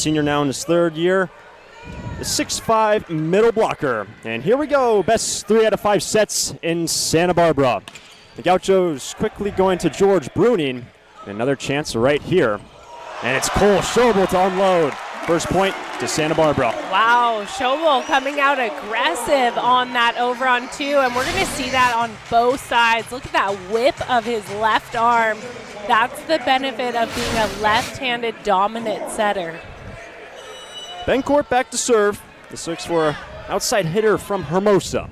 senior now in his third year. The 6'5" middle blocker. And here we go, best 3 out of 5 sets in Santa Barbara. The Gauchos quickly going to George Bruning. Another chance right here. And it's Cole Schobel to unload. First point to Santa Barbara. Wow, Schobel coming out aggressive on that over on 2, and we're going to see that on both sides. Look at that whip of his left arm. That's the benefit of being a left-handed dominant setter. Bencourt back to serve. This looks for an outside hitter from Hermosa.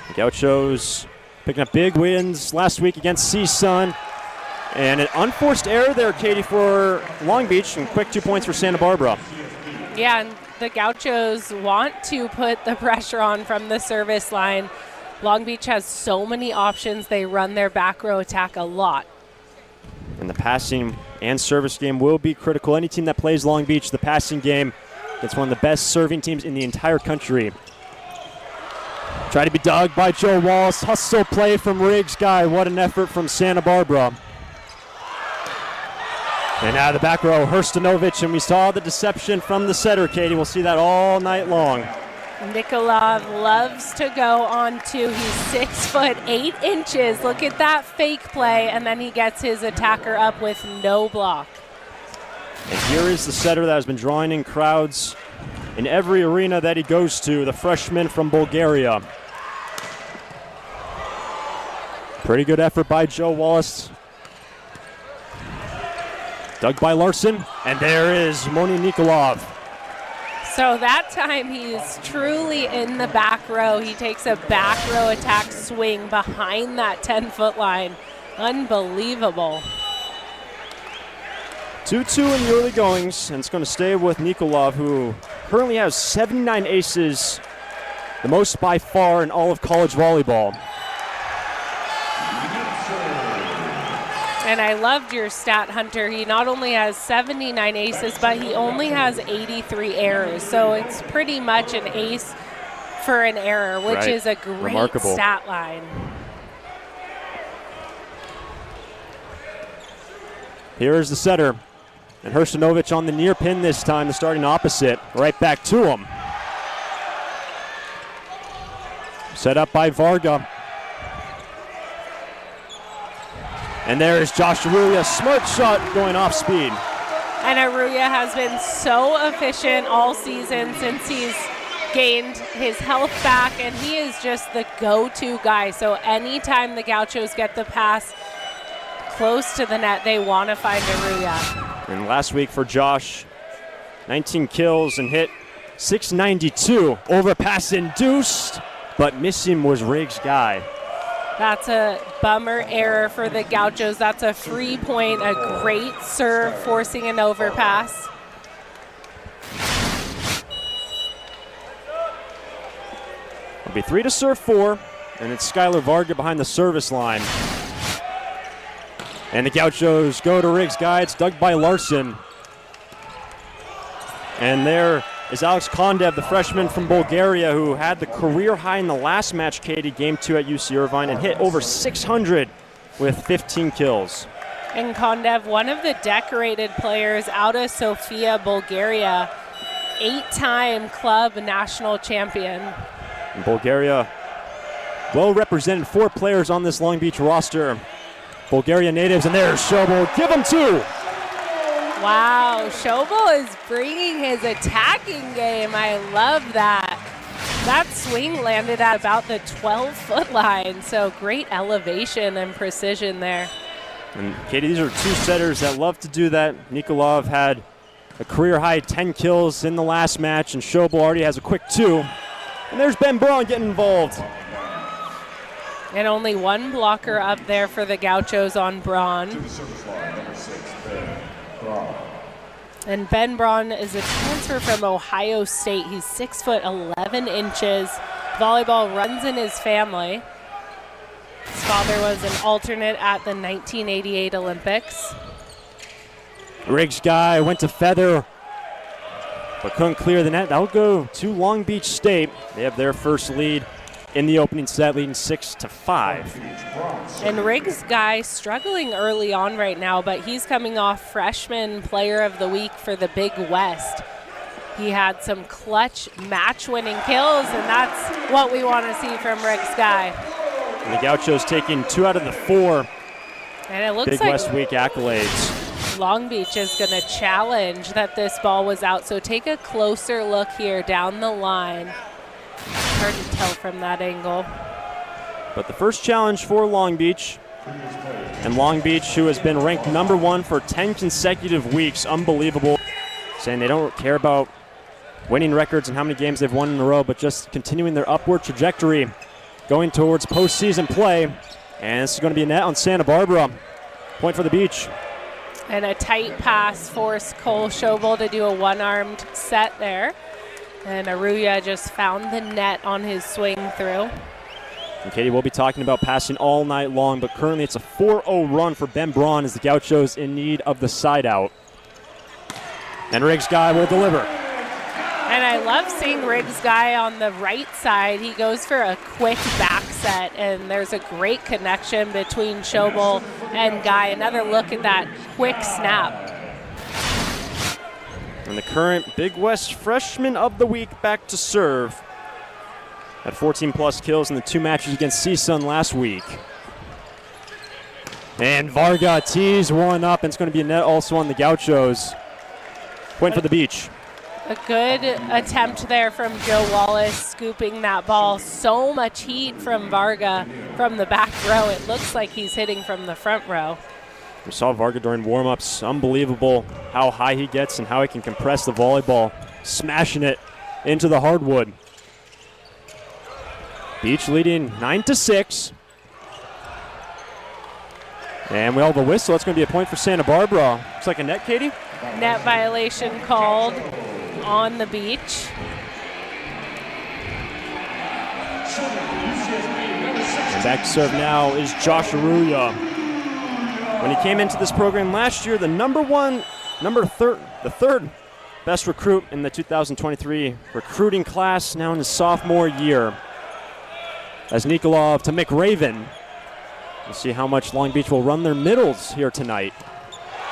The Gauchos picking up big wins last week against CSUN. And an unforced error there, Katie, for Long Beach, and quick 2 points for Santa Barbara. Yeah, and the Gauchos want to put the pressure on from the service line. Long Beach has so many options. They run their back row attack a lot. And the passing and service game will be critical. Any team that plays Long Beach, the passing game, it's one of the best serving teams in the entire country. Try to be dug by Joe Wallace. Hustle play from Riggs Guy. What an effort from Santa Barbara. And now the back row, Hrstanovic, and we saw the deception from the setter, Katie. We'll see that all night long. Nikolov loves to go on 2. He's 6'8". Look at that fake play, and then he gets his attacker up with no block. And here is the setter that has been drawing in crowds in every arena that he goes to, the freshman from Bulgaria. Pretty good effort by Joe Wallace. Dug by Larson, and there is Moni Nikolov. So that time he's truly in the back row. He takes a back row attack swing behind that 10-foot line. Unbelievable. 2-2 in the early goings, and it's going to stay with Nikolov, who currently has 79 aces, the most by far in all of college volleyball. And I loved your stat, Hunter. He not only has 79 aces, but he only has 83 errors. So it's pretty much an ace for an error, which is a great stat line. Here is the setter. And Hrstanovic on the near pin this time, the starting opposite. Right back to him. Set up by Varga. And there's Josh Aruya, smart shot going off speed. And Aruya has been so efficient all season since he's gained his health back, and he is just the go-to guy. So anytime the Gauchos get the pass close to the net, they want to find Aruya. And last week for Josh, 19 kills and hit 692. Overpass induced, but missing was Riggs Guy. That's a bummer error for the Gauchos. That's a free point, a great serve, forcing an overpass. It'll be 3 to serve 4, and it's Skylar Varga behind the service line. And the Gauchos go to Riggs Guy. It's dug by Larson. And there is Alex Kondev, the freshman from Bulgaria, who had the career high in the last match, Katie, game 2 at UC Irvine, and hit over 600 with 15 kills. And Kondev, one of the decorated players out of Sofia, Bulgaria, 8-time club national champion. In Bulgaria, well represented, 4 players on this Long Beach roster. Bulgaria natives, and there's Schobel. Give him 2. Wow, Schobel is bringing his attacking game. I love that. That swing landed at about the 12-foot line, so great elevation and precision there. And Katie, these are 2 setters that love to do that. Nikolov had a career-high 10 kills in the last match, and Schobel already has a quick 2. And there's Ben Braun getting involved. And only 1 blocker up there for the Gauchos on Braun. And Ben Braun is a transfer from Ohio State. He's 6'11". Volleyball runs in his family. His father was an alternate at the 1988 Olympics. Riggs Guy went to feather, but couldn't clear the net. That'll go to Long Beach State. They have their first lead in the opening set, leading 6-5. And Riggs Guy struggling early on right now, but he's coming off Freshman Player of the Week for the Big West. He had some clutch match-winning kills, and that's what we want to see from Riggs Guy. And the Gauchos taking 2 out of the 4 and it looks Big like West Week accolades. Long Beach is going to challenge that this ball was out. So take a closer look here down the line. Hard to tell from that angle. But the first challenge for Long Beach, and Long Beach, who has been ranked #1 for 10 consecutive weeks, unbelievable. Saying they don't care about winning records and how many games they've won in a row, but just continuing their upward trajectory, going towards postseason play. And this is going to be a net on Santa Barbara. Point for the Beach. And a tight pass forced Cole Schobel to do a one-armed set there. And Aruya just found the net on his swing through. And Katie, we'll be talking about passing all night long, but currently it's a 4-0 run for Ben Braun as the Gauchos in need of the side out. And Riggs Guy will deliver. And I love seeing Riggs Guy on the right side. He goes for a quick back set, and there's a great connection between Schobel and Guy. Another look at that quick snap. And the current Big West Freshman of the Week back to serve. Had 14-plus kills in the 2 matches against CSUN last week. And Varga tees one up, and it's going to be a net also on the Gauchos. Point for the Beach. A good attempt there from Joe Wallace, scooping that ball. So much heat from Varga from the back row. It looks like he's hitting from the front row. We saw Varga during warm-ups. Unbelievable how high he gets and how he can compress the volleyball, smashing it into the hardwood. Beach leading 9-6. And we all have a whistle. It's going to be a point for Santa Barbara. Looks like a net, Katie? Net violation called on the Beach. And back to serve now is Josh Aruya. When he came into this program last year, the third best recruit in the 2023 recruiting class, now in his sophomore year. As Nikolov to McRaven. We'll see how much Long Beach will run their middles here tonight.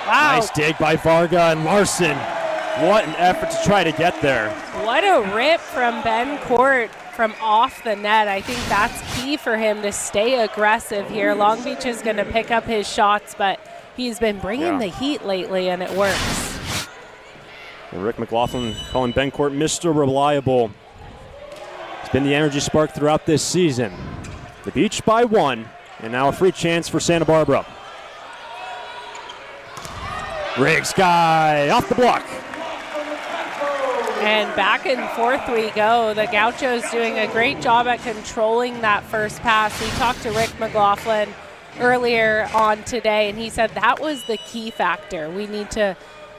Wow. Nice dig by Varga and Larson. What an effort to try to get there. What a rip from Ben Court from off the net. I think that's key for him to stay aggressive here. Long Beach is going to pick up his shots, but he's been bringing the heat lately, and it works. And Rick McLaughlin calling Ben Court Mr. Reliable. It's been the energy spark throughout this season. The Beach by 1, and now a free chance for Santa Barbara. Riggs Guy off the block. And back and forth we go. The Gauchos doing a great job at controlling that first pass. We talked to Rick McLaughlin earlier on today, and he said that was the key factor. We need to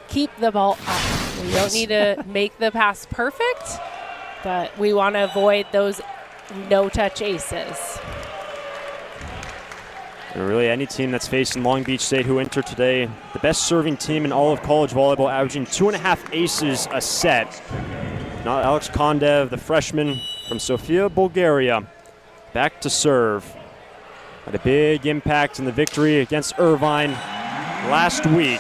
keep the ball up. We don't need to make the pass perfect, but we want to avoid those no-touch aces. And really, any team that's facing Long Beach State who entered today, the best serving team in all of college volleyball, averaging 2.5 aces a set. Now Alex Kondev, the freshman from Sofia, Bulgaria, back to serve. Had a big impact in the victory against Irvine last week.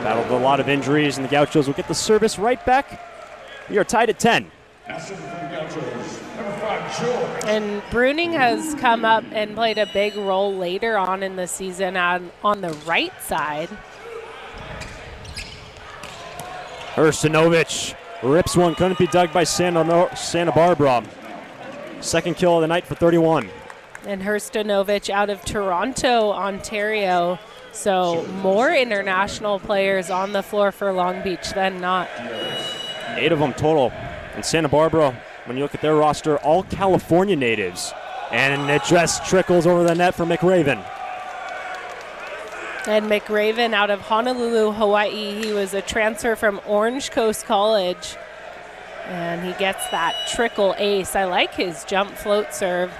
Battled a lot of injuries, and the Gauchos will get the service right back. We are tied at 10. And Bruning has come up and played a big role later on in the season on the right side. Hrstanovic rips one, couldn't be dug by Santa Barbara. Second kill of the night for 31. And Hrstanovic out of Toronto, Ontario. So more international players on the floor for Long Beach than not. 8 of them total. And Santa Barbara, when you look at their roster, all California natives. And it just trickles over the net for McRaven. And McRaven out of Honolulu, Hawaii. He was a transfer from Orange Coast College. And he gets that trickle ace. I like his jump float serve.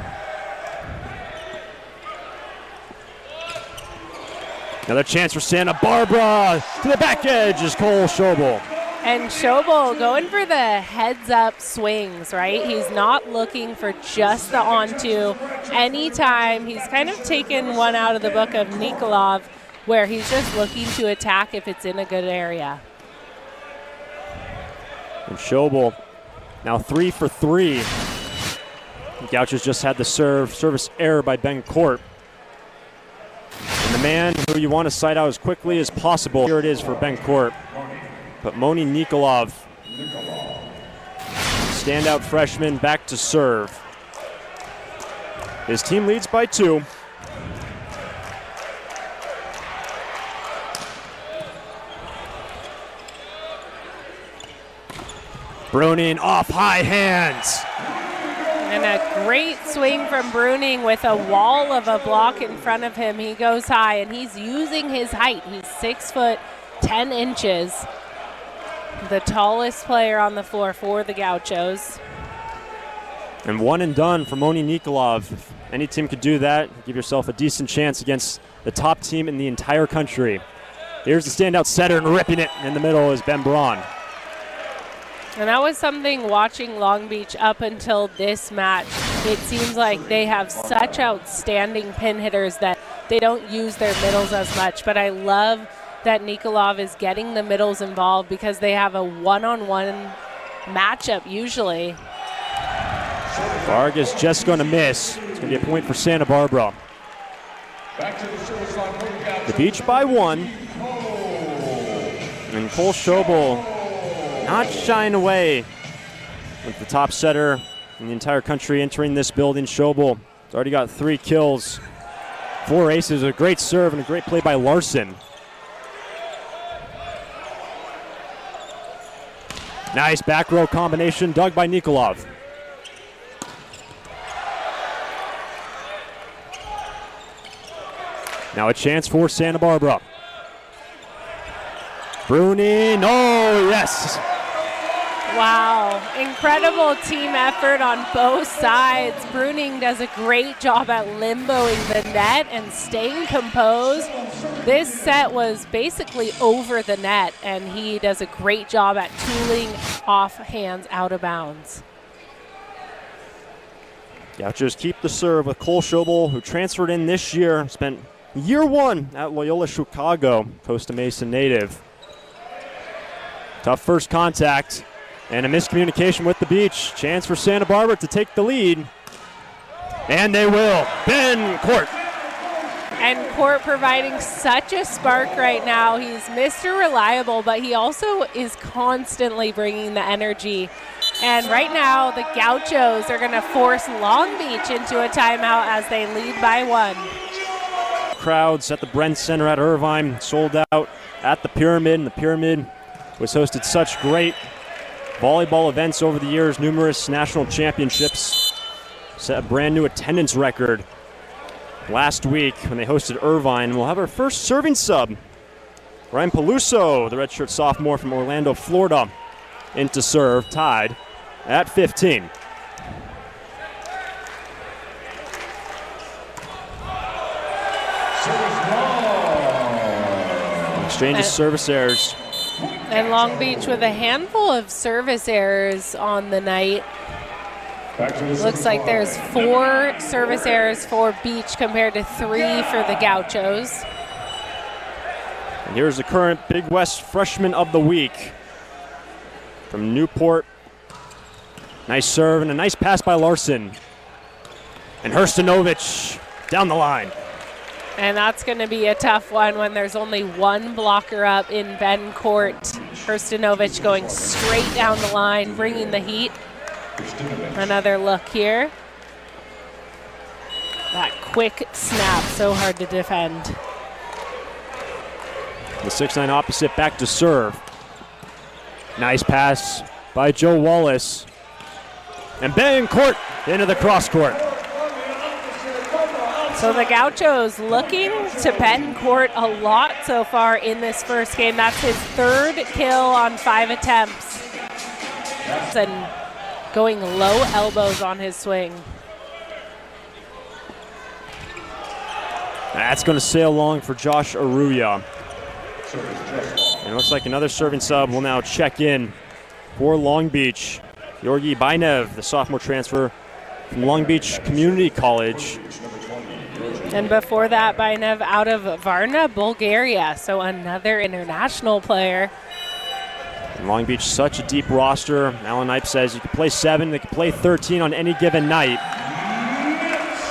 Another chance for Santa Barbara. To the back edge is Cole Schobel. And Schobel going for the heads-up swings, right? He's not looking for just the on-two. Anytime, he's kind of taken one out of the book of Nikolov, where he's just looking to attack if it's in a good area. And Schobel now 3 for 3. Gauchos just had the service error by Ben Court. And the man who you want to sight out as quickly as possible, here it is for Ben Court. But Moni Nikolov, standout freshman, back to serve. His team leads by 2. Bruning off high hands. And a great swing from Bruning with a wall of a block in front of him. He goes high, and he's using his height. He's 6 foot 10 inches. The tallest player on the floor for the Gauchos. And one and done for Moni Nikolov. If any team could do that, give yourself a decent chance against the top team in the entire country. Here's the standout setter, and ripping it in the middle is Ben Braun. And that was something watching Long Beach up until this match. It seems like they have such outstanding pin hitters that they don't use their middles as much. But I love that Nikolov is getting the middles involved because they have a one-on-one matchup usually. Vargas just going to miss. It's going to be a point for Santa Barbara. The Beach by 1. And Cole Schobel not shying away with the top setter in the entire country entering this building. Schobel has already got 3 kills, 4 aces, a great serve, and a great play by Larson. Nice back row combination dug by Nikolov. Now a chance for Santa Barbara. Bruning, oh yes! Wow, incredible team effort on both sides. Bruning does a great job at limboing the net and staying composed. This set was basically over the net, and he does a great job at tooling off hands out of bounds. Gauchos keep the serve with Cole Schobel, who transferred in this year, spent year 1 at Loyola Chicago, Costa Mesa native. Tough first contact and a miscommunication with the Beach. Chance for Santa Barbara to take the lead. And they will. Ben Court. And Court providing such a spark right now. He's Mr. Reliable, but he also is constantly bringing the energy. And right now, the Gauchos are going to force Long Beach into a timeout as they lead by 1. Crowds at the Brent Center at Irvine, sold out at the Pyramid. And the Pyramid was hosted such great volleyball events over the years, numerous national championships, set a brand new attendance record last week when they hosted Irvine. We'll have our first serving sub, Ryan Peluso, the redshirt sophomore from Orlando, Florida, in to serve, tied at 15. Exchange of service errors. And Long Beach with a handful of service errors on the night. Looks like there's 4 service errors for Beach compared to 3 for the Gauchos. And here's the current Big West Freshman of the Week from Newport. Nice serve and a nice pass by Larson. And Hrstanovic down the line. And that's going to be a tough one when there's only 1 blocker up in Ben Court. Hrstanovic going straight down the line, bringing the heat. Another look here. That quick snap, so hard to defend. The 6'9" opposite back to serve. Nice pass by Joe Wallace. And Ben Court into the cross court. So the Gauchos looking to Ben Court a lot so far in this first game. That's his 3rd kill on 5 attempts. And going low elbows on his swing. That's going to sail long for Josh Aruya. And it looks like another serving sub will now check in for Long Beach. Georgi Bainev, the sophomore transfer from Long Beach Community College. And before that, Bainev out of Varna, Bulgaria. So another international player. And Long Beach, such a deep roster. Alan Knipe says you can play 7, they can play 13 on any given night.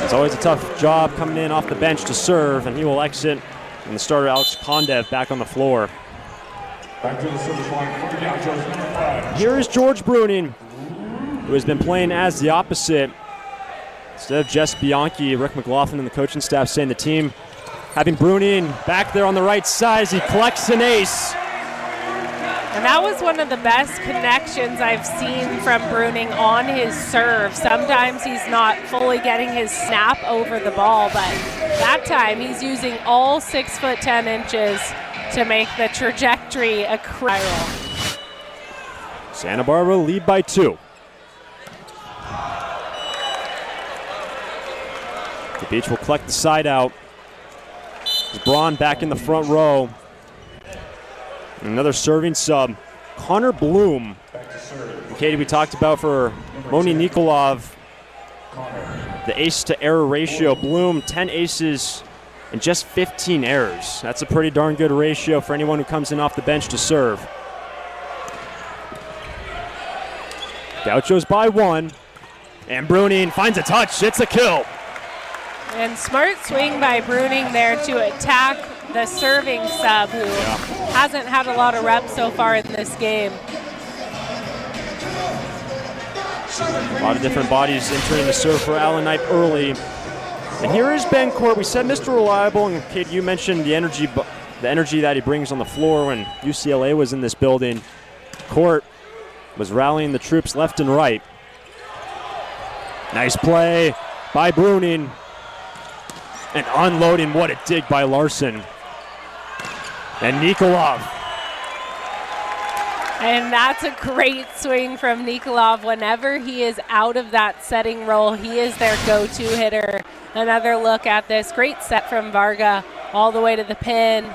It's always a tough job coming in off the bench to serve, and he will exit. And the starter, Alex Kondev, back on the floor. Back to the service line for the Gauchos, number 5. Here is George Bruning, who has been playing as the opposite. Instead of Jess Bianchi, Rick McLaughlin and the coaching staff saying the team having Bruning back there on the right side as he collects an ace. And that was one of the best connections I've seen from Bruning on his serve. Sometimes he's not fully getting his snap over the ball, but that time he's using all 6'10" to make the trajectory a spiral. Santa Barbara lead by 2. The Beach will collect the side out. Braun back in the front row. Another serving sub, Connor Bloom. And Katie, we talked about for Moni Nikolov, the ace to error ratio. Bloom, 10 aces and just 15 errors. That's a pretty darn good ratio for anyone who comes in off the bench to serve. Gauchos by 1. And Bruning finds a touch. It's a kill. And smart swing by Bruning there to attack the serving sub, who hasn't had a lot of reps so far in this game. A lot of different bodies entering the serve for Alan Knipe early. And here is Ben Court. We said Mr. Reliable, and Kate, you mentioned the energy that he brings on the floor when UCLA was in this building. Court was rallying the troops left and right. Nice play by Bruning. And unloading, what a dig by Larson. And Nikolov. And that's a great swing from Nikolov. Whenever he is out of that setting role, he is their go-to hitter. Another look at this. Great set from Varga all the way to the pin.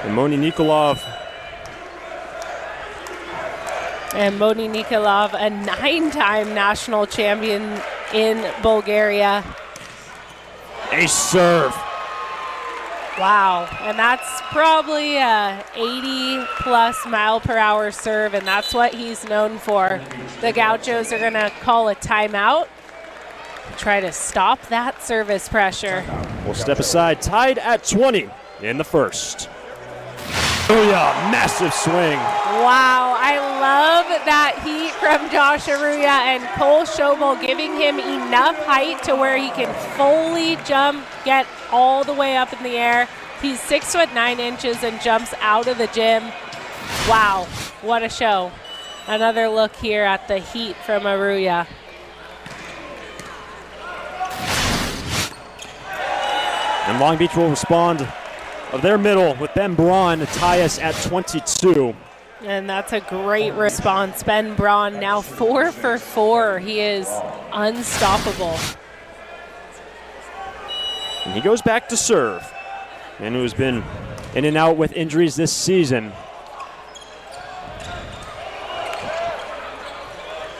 And Moni Nikolov. And Moni Nikolov, a 9-time national champion in Bulgaria. Ace serve. Wow, and that's probably a 80-plus mile-per-hour serve, and that's what he's known for. The Gauchos are going to call a timeout, try to stop that service pressure. We'll step aside, tied at 20 in the first. Oh yeah, massive swing. Wow, I love that heat from Josh Aruya and Cole Schobel, giving him enough height to where he can fully jump, get all the way up in the air. He's 6'9" and jumps out of the gym. Wow, what a show. Another look here at the heat from Aruya. And Long Beach will respond of their middle with Ben Braun to tie us at 22. And that's a great response. Ben Braun now 4 for 4. He is unstoppable. And he goes back to serve. And who's been in and out with injuries this season.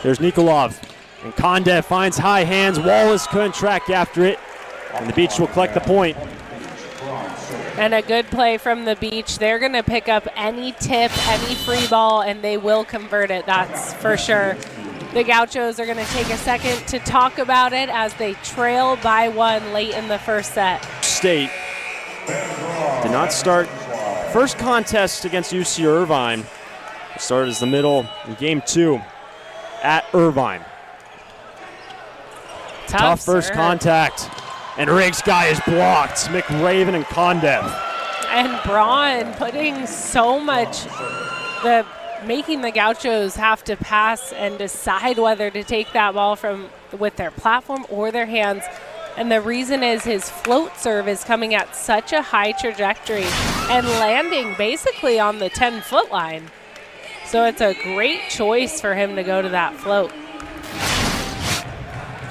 There's Nikolov. And Kondev finds high hands. Wallace couldn't track after it. And the Beach will collect the point. And a good play from the Beach. They're going to pick up any tip, any free ball, and they will convert it, that's for sure. The Gauchos are going to take a second to talk about it as they trail by 1 late in the first set. State did not start first contest against UC Irvine. It started as the middle in game 2 at Irvine. Tough first contact. And Riggs' guy is blocked. McRaven and Kondev. And Braun putting so much, making the Gauchos have to pass and decide whether to take that ball with their platform or their hands. And the reason is his float serve is coming at such a high trajectory and landing basically on the 10-foot line. So it's a great choice for him to go to that float.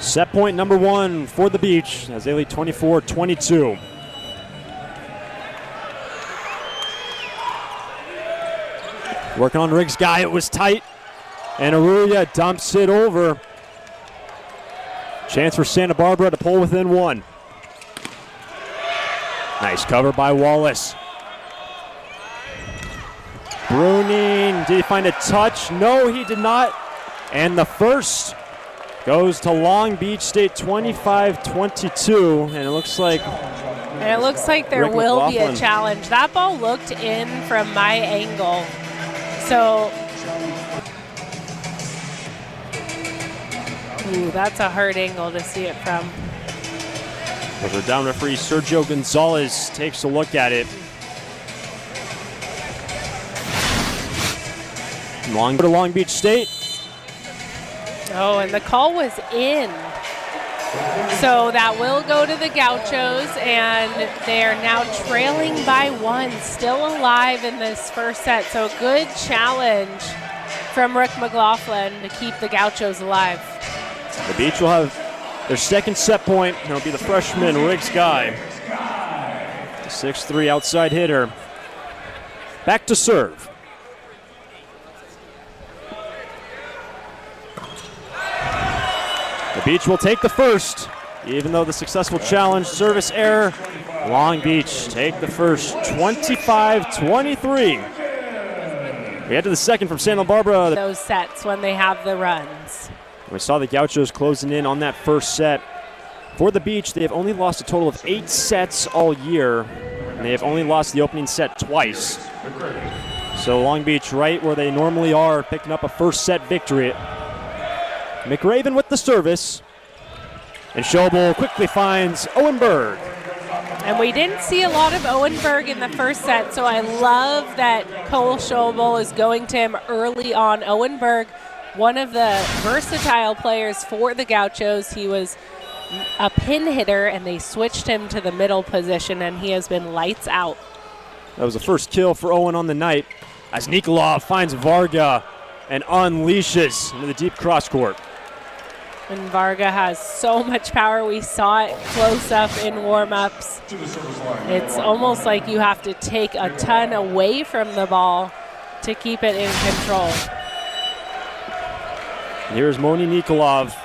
Set point number 1 for the Beach as they lead 24-22. Working on Riggs' guy, it was tight. And Aruya dumps it over. Chance for Santa Barbara to pull within 1. Nice cover by Wallace. Bruning, did he find a touch? No, he did not. And the first goes to Long Beach State 25-22. And it looks like there will be a challenge. That ball looked in from my angle. So, ooh, that's a hard angle to see it from. The down referee Sergio Gonzalez takes a look at it. Long Beach State. Oh, and the call was in. So that will go to the Gauchos, and they are now trailing by 1, still alive in this first set. So a good challenge from Rick McLaughlin to keep the Gauchos alive. The Beach will have their second set point, and it'll be the freshman Riggs guy. The 6'3" outside hitter. Back to serve. The Beach will take the first, even though the successful challenge service error. Long Beach take the first, 25-23. We head to the second from Santa Barbara. Those sets when they have the runs. We saw the Gauchos closing in on that first set. For the Beach, they have only lost a total of 8 sets all year, and they have only lost the opening set twice. So Long Beach right where they normally are, picking up a first set victory. McRaven with the service. And Schobel quickly finds Owenberg. And we didn't see a lot of Owenberg in the first set, so I love that Cole Schobel is going to him early on. Owenberg, one of the versatile players for the Gauchos. He was a pin hitter, and they switched him to the middle position, and he has been lights out. That was the first kill for Owen on the night as Nikolov finds Varga and unleashes into the deep cross court. And Varga has so much power. We saw it close up in warm-ups. It's almost like you have to take a ton away from the ball to keep it in control. Here's Moni Nikolov,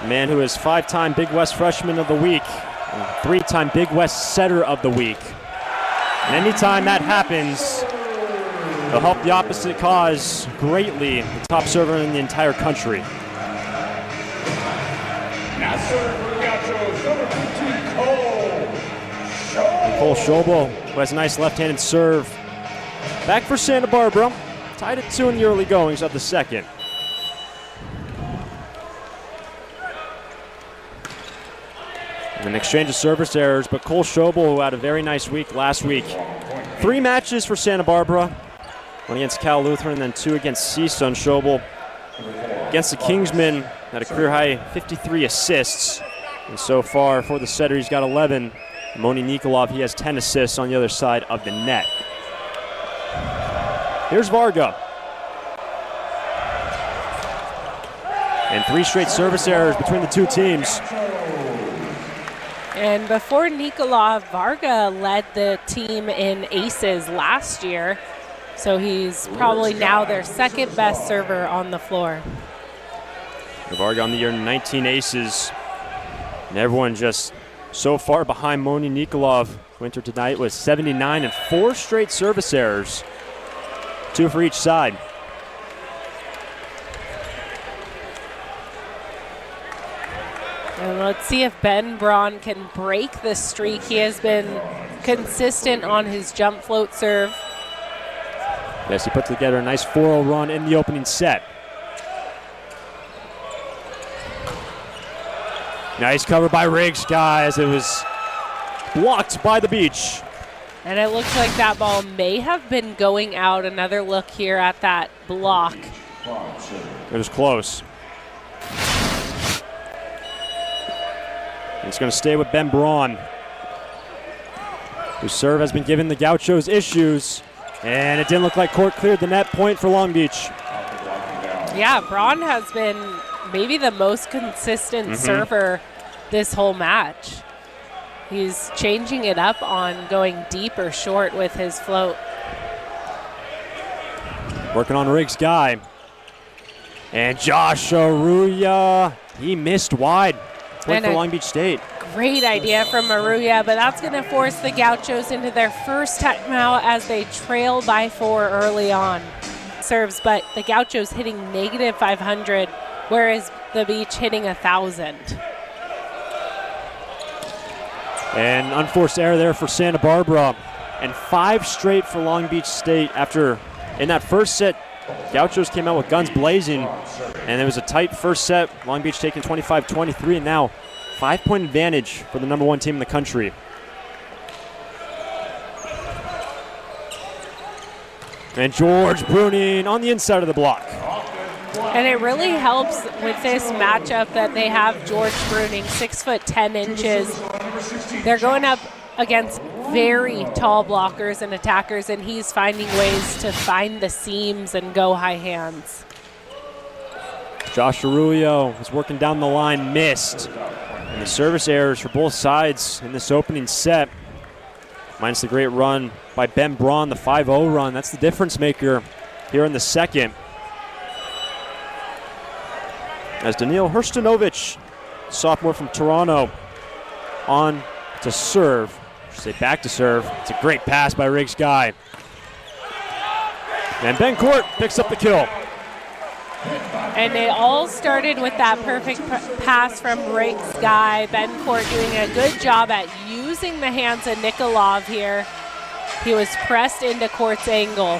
a man who is 5-time Big West Freshman of the Week and 3-time Big West Setter of the Week. And anytime that happens, it'll help the opposite cause greatly, the top server in the entire country. Now serve for the Gauchos, number 15, Cole Schobel. Cole Schobel, who has a nice left-handed serve. Back for Santa Barbara, tied at 2 in the early goings of the second. And an exchange of service errors, but Cole Schobel, who had a very nice week last week. 3 matches for Santa Barbara, 1 against Cal Lutheran, and then 2 against CSUN. Schobel against the Kingsmen had a career-high 53 assists. And so far for the setter, he's got 11. Moni Nikolov, he has 10 assists on the other side of the net. Here's Varga. And 3 straight service errors between the two teams. And before Nikolov, Varga led the team in aces last year. So he's probably now their second best server on the floor. Varga on the year, 19 aces. And everyone just so far behind Moni Nikolov. Winter tonight was 79 and 4 straight service errors. 2 for each side. And let's see if Ben Braun can break the streak. He has been consistent on his jump float serve. Yes, he put together a nice 4-0 run in the opening set. Nice cover by Riggs, guys. It was blocked by the Beach. And it looks like that ball may have been going out. Another look here at that block. It was close. It's going to stay with Ben Braun, whose serve has been giving the Gauchos issues. And it didn't look like court cleared the net. Point for Long Beach. Yeah, Braun has been maybe the most consistent server this whole match. He's changing it up on going deep or short with his float. Working on Riggs' guy. And Josh Aruya, he missed wide. Point for Long Beach State. Great idea from Aruya, but that's going to force the Gauchos into their first timeout as they trail by 4 early on. Serves, but the Gauchos hitting -500, whereas the Beach hitting 1,000. And unforced error there for Santa Barbara. And 5 straight for Long Beach State after, in that first set, Gauchos came out with guns blazing, and it was a tight first set. Long Beach taking 25-23, and now 5-point advantage for the #1 team in the country. And George Bruning on the inside of the block. And it really helps with this matchup that they have George Bruning, 6'10". They're going up against very tall blockers and attackers, and he's finding ways to find the seams and go high hands. Josh Arroyo was working down the line, missed. And the service errors for both sides in this opening set. Minus the great run by Ben Braun, the 5-0 run. That's the difference maker here in the second. As Daniil Hrstanovic, sophomore from Toronto, on to serve. I should say back to serve. It's a great pass by Riggs' guy. And Ben Court picks up the kill. And it all started with that perfect pass from Riggs' guy. Ben Court doing a good job at using the hands of Nikolov here. He was pressed into Court's angle.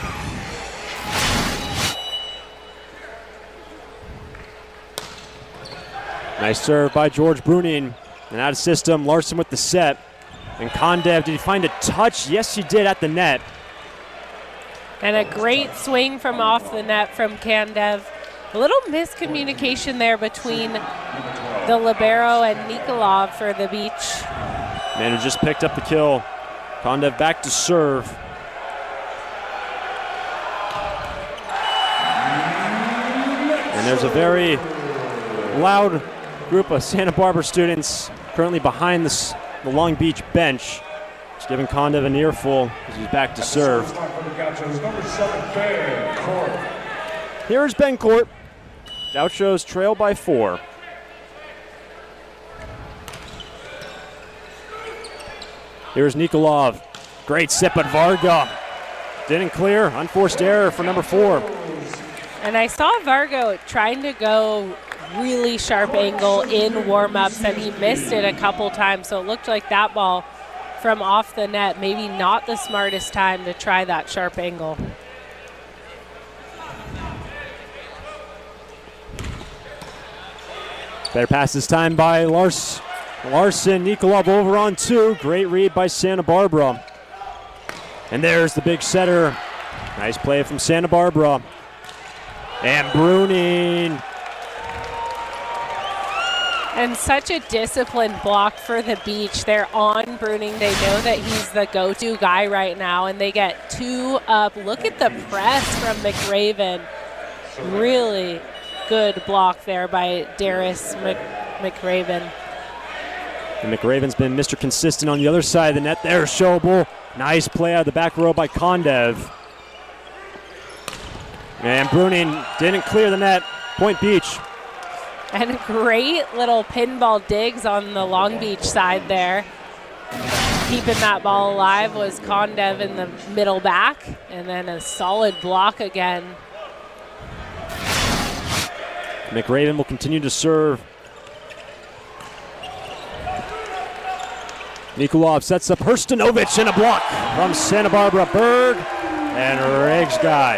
Nice serve by George Bruning. And out of system, Larson with the set. And Kondev, did he find a touch? Yes, he did at the net. And a great swing from off the net from Kondev. A little miscommunication there between the libero and Nikolov for the Beach. Man who just picked up the kill. Kondev back to serve. And there's a very loud group of Santa Barbara students currently behind the Long Beach bench. Just giving Kondev an earful as he's back to serve. Here's Ben Court. Gauchos trail by 4. Here's Nikolov. Great sip at Varga. Didn't clear. Unforced error for number 4. And I saw Vargo trying to go really sharp angle in warm-ups, and he missed it a couple times. So it looked like that ball from off the net, maybe not the smartest time to try that sharp angle. Better pass this time by Larson. Nikolov over on 2. Great read by Santa Barbara. And there's the big setter. Nice play from Santa Barbara. And Bruning. And such a disciplined block for the Beach. They're on Bruning. They know that he's the go-to guy right now, and they get 2 up. Look at the press from McRaven. Really good block there by Darius McRaven. And McRaven's been Mr. Consistent on the other side of the net. There's Schobel. Nice play out of the back row by Kondev. And Bruning didn't clear the net. Point Beach. And a great little pinball digs on the Long Beach side there. Keeping that ball alive was Kondev in the middle back, and then a solid block again. McRaven will continue to serve. Nikolov sets up Hrstanovic in a block from Santa Barbara. Berg and Riggs' guy.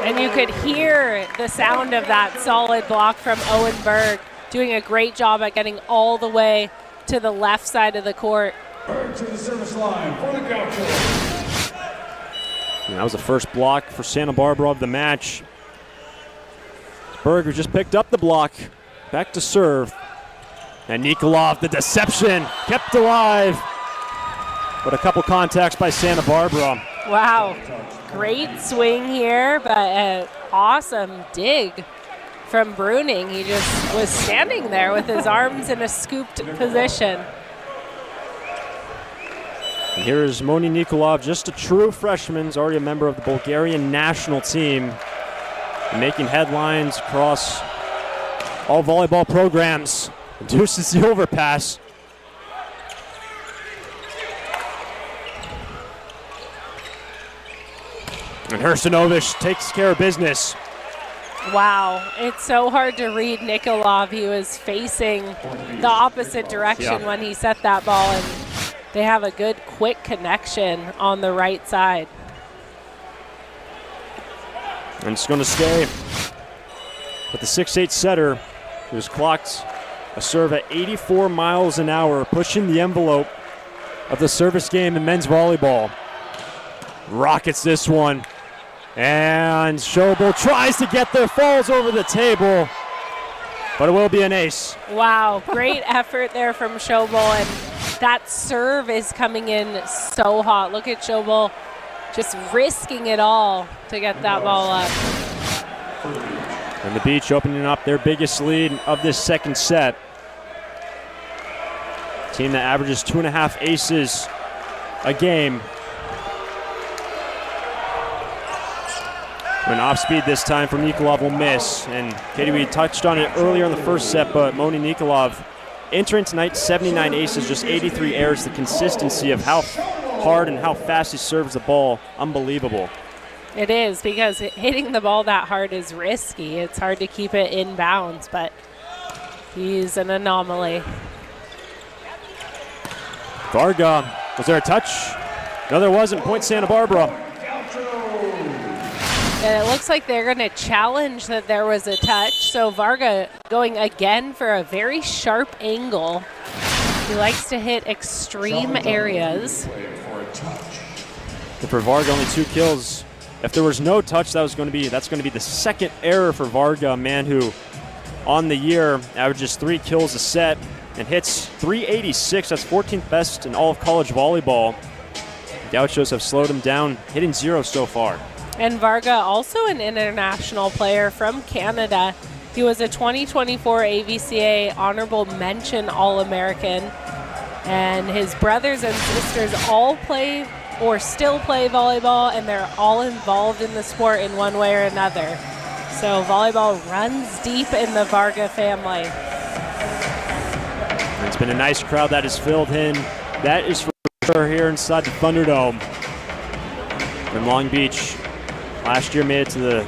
And you could hear the sound of that solid block from Owen Berg, doing a great job at getting all the way to the left side of the court. Berg to the service line for the Gauchos. That was the first block for Santa Barbara of the match. Berg, who just picked up the block, back to serve. And Nikolov, the deception, kept alive. But a couple contacts by Santa Barbara. Wow, great swing here, but an awesome dig from Bruning. He just was standing there with his arms in a scooped position. And here is Moni Nikolov, just a true freshman, he's already a member of the Bulgarian national team, making headlines across all volleyball programs. Deuces the overpass. And Hersinovich takes care of business. Wow, it's so hard to read Nikolov. He was facing the opposite direction when he set that ball, and they have a good quick connection on the right side. And it's going to stay with the 6'8" setter, who's clocked a serve at 84 miles an hour, pushing the envelope of the service game in men's volleyball. Rockets this one. And Schobel tries to get there, falls over the table, but it will be an ace. Wow, great effort there from Schobel, and that serve is coming in so hot. Look at Schobel just risking it all to get that ball up. And the Beach opening up their biggest lead of this second set. Team that averages 2.5 aces a game. When off speed this time from Nikolov will miss. And Katie, we touched on it earlier in the first set, but Moni Nikolov entering tonight, 79 aces, just 83 errors. The consistency of how hard and how fast he serves the ball, unbelievable. It is, because hitting the ball that hard is risky. It's hard to keep it in bounds, but he's an anomaly. Varga, was there a touch? No, there wasn't. Point Santa Barbara. And it looks like they're going to challenge that there was a touch. So Varga going again for a very sharp angle. He likes to hit extreme areas. And for Varga, only 2 kills. If there was no touch, that's going to be the second error for Varga, a man who on the year averages 3 kills a set and hits 386. That's 14th best in all of college volleyball. The Gauchos have slowed him down, hitting 0 so far. And Varga, also an international player from Canada. He was a 2024 AVCA Honorable Mention All-American. And his brothers and sisters all play or still play volleyball, and they're all involved in the sport in one way or another. So volleyball runs deep in the Varga family. It's been a nice crowd that has filled in. That is for sure here inside the Thunderdome. From Long Beach. Last year made it to the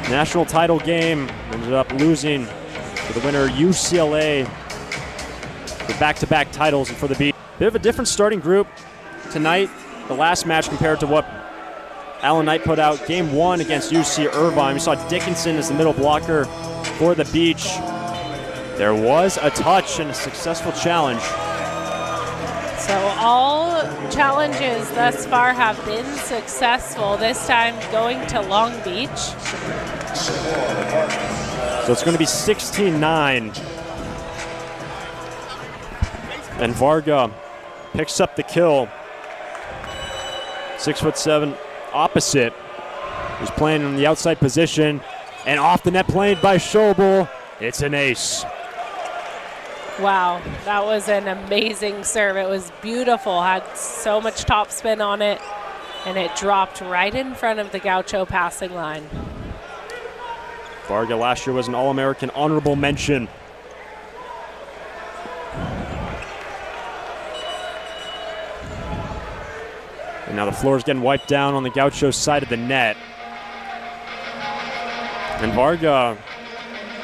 national title game. Ended up losing to the winner UCLA for back-to-back titles and for the Beach. Bit of a different starting group tonight. The last match compared to what Alan Knight put out. Game 1 against UC Irvine. We saw Dickinson as the middle blocker for the Beach. There was a touch and a successful challenge. So all challenges thus far have been successful, this time going to Long Beach. So it's going to be 16-9. And Varga picks up the kill. 6'7" opposite. He's playing in the outside position. And off the net played by Schobel. It's an ace. Wow, that was an amazing serve. It was beautiful, had so much topspin on it, and it dropped right in front of the Gaucho passing line. Varga last year was an All-American honorable mention. And now the floor is getting wiped down on the Gaucho side of the net. And Varga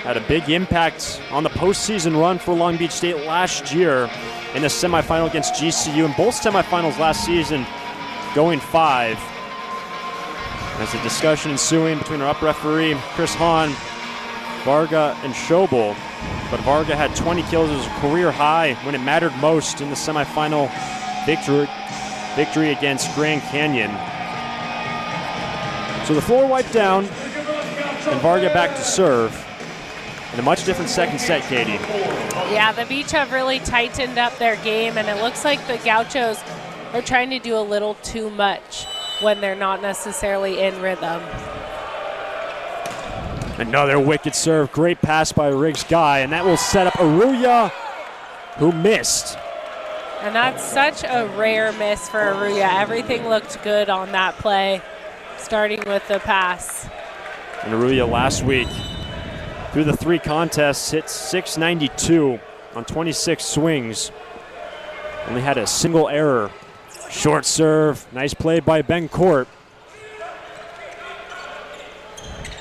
had a big impact on the postseason run for Long Beach State last year in the semifinal against GCU, and both semifinals last season going 5. As a discussion ensuing between our up referee, Chris Hahn, Varga, and Schobel. But Varga had 20 kills. It was a career high when it mattered most in the semifinal victory against Grand Canyon. So the floor wiped down, and Varga back to serve. And a much different second set, Katie. Yeah, the Beach have really tightened up their game, and it looks like the Gauchos are trying to do a little too much when they're not necessarily in rhythm. Another wicked serve. Great pass by Riggs Guy, and that will set up Aruya, who missed. And that's such a rare miss for Aruya. Everything looked good on that play, starting with the pass. And Aruya last week, through the 3 contests, hit .692 on 26 swings. Only had a single error. Short serve, nice play by Ben Court.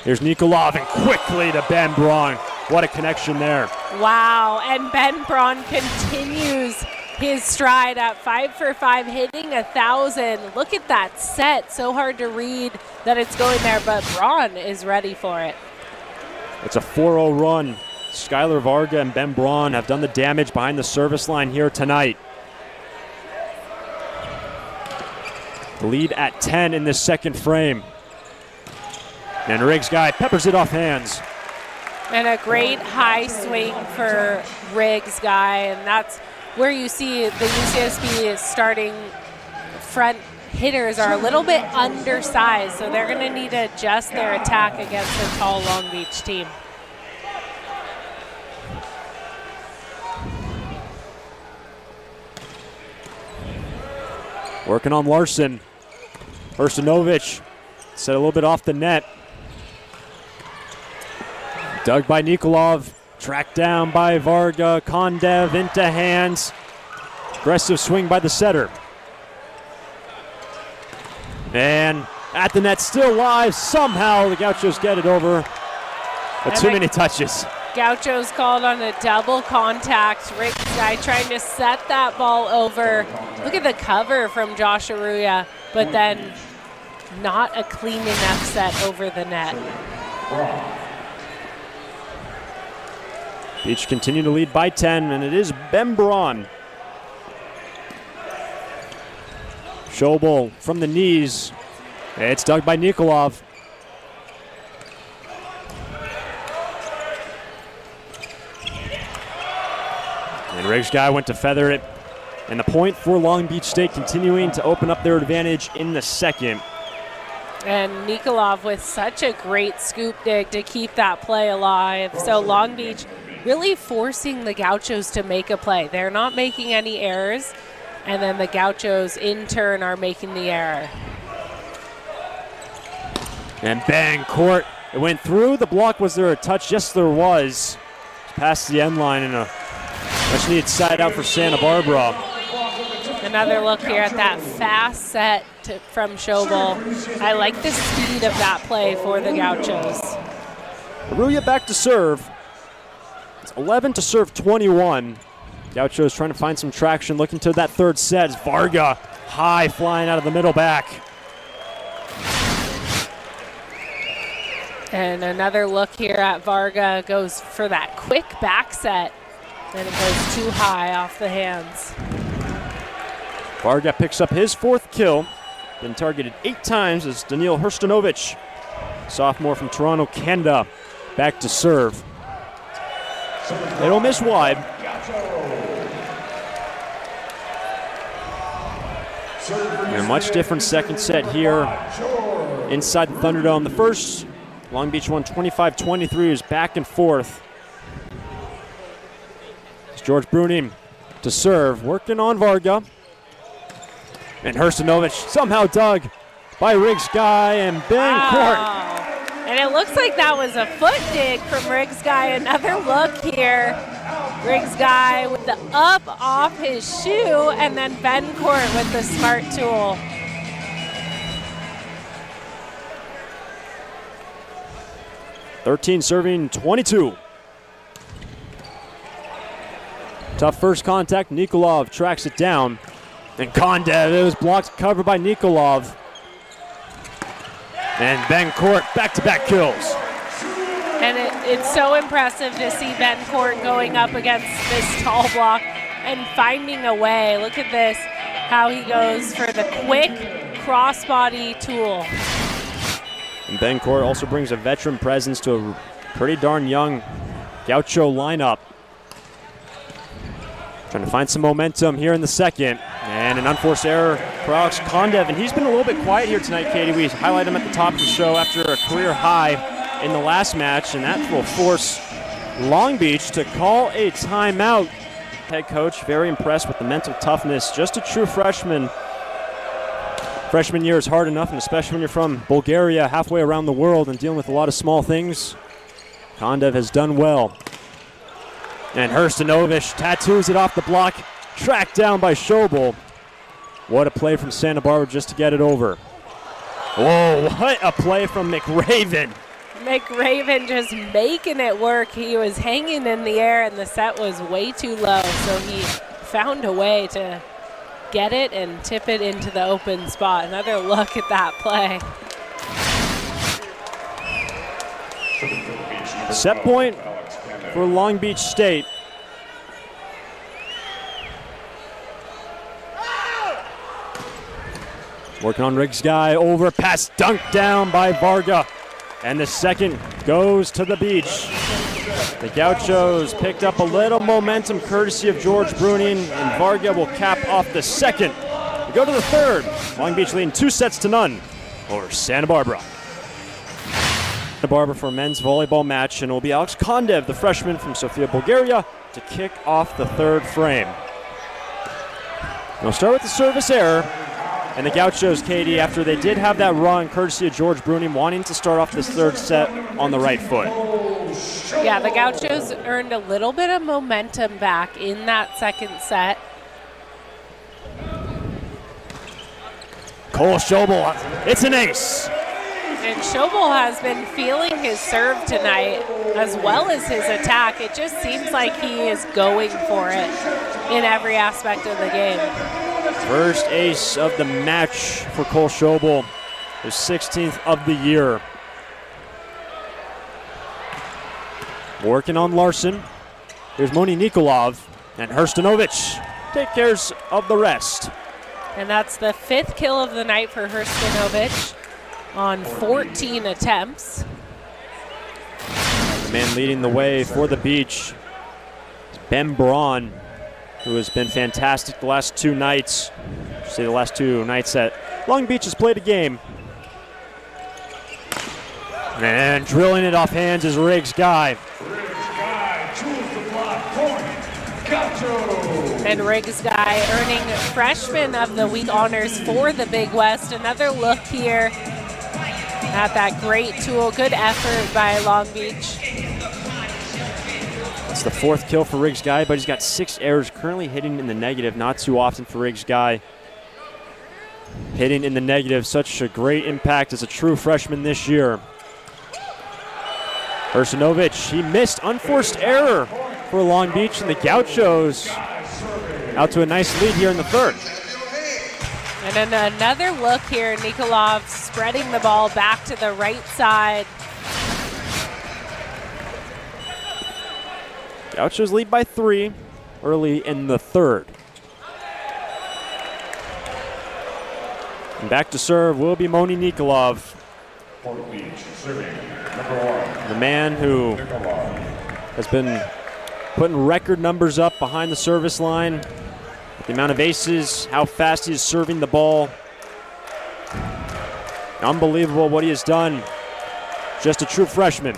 Here's Nikolov, and quickly to Ben Braun. What a connection there. Wow, and Ben Braun continues his stride at 5 for 5, hitting 1,000. Look at that set. So hard to read that it's going there, but Braun is ready for it. It's a 4-0 run. Skylar Varga and Ben Braun have done the damage behind the service line here tonight. The lead at 10 in this second frame. And Riggs Guy peppers it off hands. And a great high swing for Riggs Guy, and that's where you see the UCSB starting front hitters are a little bit undersized, so they're going to need to adjust their attack against a tall Long Beach team. Working on Larson. Hrstanovic set a little bit off the net. Dug by Nikolov, tracked down by Varga, Kondev into hands. Aggressive swing by the setter. And at the net, still live. Somehow the Gauchos get it over. But too many touches. Gauchos called on a double contact. Riggs Guy trying to set that ball over. Look at the cover from Josh Aruya, but then not a clean enough set over the net. Beach continue to lead by 10, and it is Ben Braun. Schobel from the knees. It's dug by Nikolov. And Riggs Guy went to feather it. And the point for Long Beach State continuing to open up their advantage in the second. And Nikolov with such a great scoop dig to keep that play alive. So Long Beach really forcing the Gauchos to make a play. They're not making any errors, and then the Gauchos in turn are making the error. And bang, Court. It went through. The block, was there a touch? Yes, there was. Past the end line, and a much needed side out for Santa Barbara. Another look here at that fast set from Schobel. I like the speed of that play for the Gauchos. Aruya back to serve. It's 11 to serve 21. Gauchos trying to find some traction, looking to that third set. It's Varga high flying out of the middle back. And another look here at Varga, goes for that quick back set. Then it goes too high off the hands. Varga picks up his 4th kill. Been targeted 8 times as Daniil Hrstanovic, sophomore from Toronto, Canada, back to serve. They don't miss wide. And a much different second set here inside the Thunderdome. The first, Long Beach won 25-23. It was back and forth. It's George Bruning to serve, working on Varga. And Hrstanovic somehow dug by Riggs Guy and bang, Court. And it looks like that was a foot dig from Riggs Guy. Another look here. Riggs Guy with the up off his shoe, and then Ben Court with the smart tool. .13 serving 22. Tough first contact. Nikolov tracks it down. And Kondev, it was blocked, covered by Nikolov. And Ben Court, back-to-back kills. And it's so impressive to see Ben Court going up against this tall block and finding a way. Look at this, how he goes for the quick crossbody tool. And Ben Court also brings a veteran presence to a pretty darn young Gaucho lineup. Trying to find some momentum here in the second. And an unforced error for Alex Kondev. And he's been a little bit quiet here tonight, Katie. We highlight him at the top of the show after a career high in the last match, and that will force Long Beach to call a timeout. Head coach very impressed with the mental toughness. Just a true freshman. Freshman year is hard enough, and especially when you're from Bulgaria, halfway around the world and dealing with a lot of small things. Kondev has done well. And Hrstanovic tattoos it off the block, tracked down by Schobel. What a play from Santa Barbara just to get it over. Whoa, what a play from McRaven. McRaven just making it work. He was hanging in the air and the set was way too low, so he found a way to get it and tip it into the open spot. Another look at that play. Set point for Long Beach State. Working on Riggs' guy, over, pass, dunked down by Varga. And the second goes to the beach. The Gauchos picked up a little momentum courtesy of George Bruning, and Varga will cap off the second. We go to the third. Long Beach leading 2-0 over Santa Barbara. Santa Barbara for a men's volleyball match, and it will be Alex Kondev, the freshman from Sofia, Bulgaria, to kick off the third frame. We'll start with the service error. And the Gauchos, Katie, after they did have that run, courtesy of George Bruning, wanting to start off this third set on the right foot. Yeah, the Gauchos earned a little bit of momentum back in that second set. Cole Schobel, it's an ace. And Schobel has been feeling his serve tonight as well as his attack. It just seems like he is going for it in every aspect of the game. First ace of the match for Cole Schobel, his 16th of the year. Working on Larson. Here's Moni Nikolov, and Hrstanovic take care of the rest. And that's the 5th kill of the night for Hrstanovic on 14 attempts. The man leading the way for the beach is Ben Braun, who has been fantastic the last two nights. Say the last two nights that Long Beach has played a game. And drilling it off hands is Riggs' guy. And Riggs' guy earning Freshman of the Week honors for the Big West. Another look here at that great tool. Good effort by Long Beach. It's the 4th kill for Riggs' guy, but he's got 6 errors, currently hitting in the negative. Not too often for Riggs' guy. Hitting in the negative, such a great impact as a true freshman this year. Hrstanovic, he missed, unforced error for Long Beach, and the Gauchos out to a nice lead here in the third. And then another look here, Nikolov spreading the ball back to the right side. Gauchos lead by 3 early in the third. And back to serve will be Moni Nikolov. The man who has been putting record numbers up behind the service line. The amount of aces, how fast he is serving the ball. Unbelievable what he has done. Just a true freshman.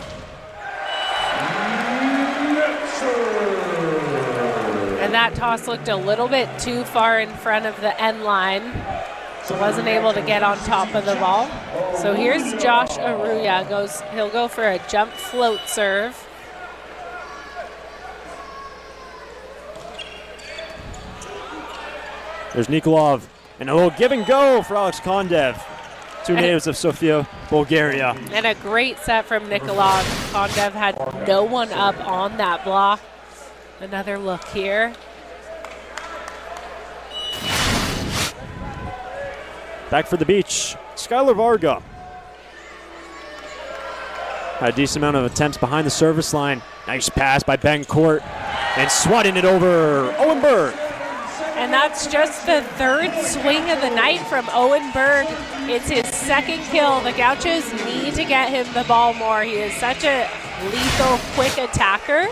And that toss looked a little bit too far in front of the end line. So wasn't able to get on top of the ball. So here's Josh Aruya. He'll go for a jump float serve. There's Nikolov, and a little give and go for Alex Kondev. Two natives of Sofia, Bulgaria. And a great set from Nikolov. Kondev had no one up on that block. Another look here. Back for the beach, Skylar Varga. Had a decent amount of attempts behind the service line. Nice pass by Ben Court, and swatting it over Owen Berg. And that's just the 3rd swing of the night from Owen Berg. It's his 2nd kill. The Gauchos need to get him the ball more. He is such a lethal, quick attacker.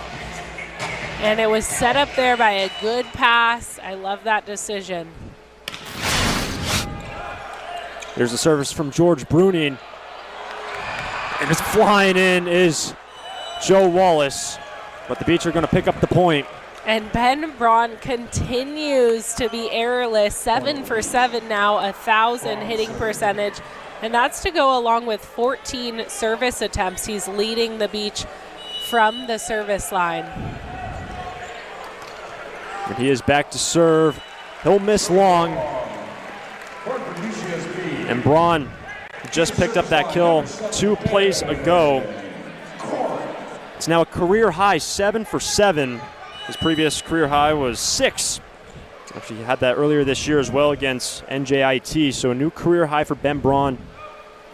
And it was set up there by a good pass. I love that decision. Here's the service from George Bruning. And it's flying in is Joe Wallace. But the Beach are going to pick up the point. And Ben Braun continues to be errorless, 7 for 7 now, 1,000 hitting percentage. And that's to go along with 14 service attempts. He's leading the Beach from the service line. And he is back to serve. He'll miss long. And Braun just picked up that kill 2 plays ago. It's now a career high, 7 for 7. His previous career high was 6. Actually, he had that earlier this year as well against NJIT. So a new career high for Ben Braun.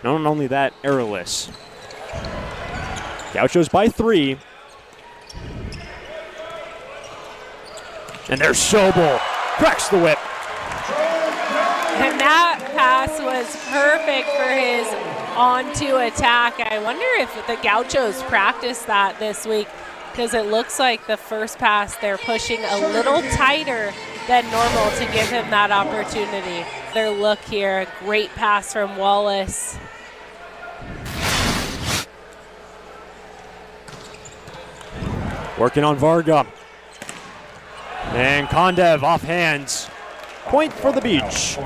Not only that, errorless. Gauchos by 3. And there's Schobel. Cracks the whip. And that pass was perfect for his on-to attack. I wonder if the Gauchos practiced that this week, because it looks like the first pass they're pushing a little tighter than normal to give him that opportunity. Their look here, great pass from Wallace. Working on Varga. And Kondev off hands. Point for the Beach.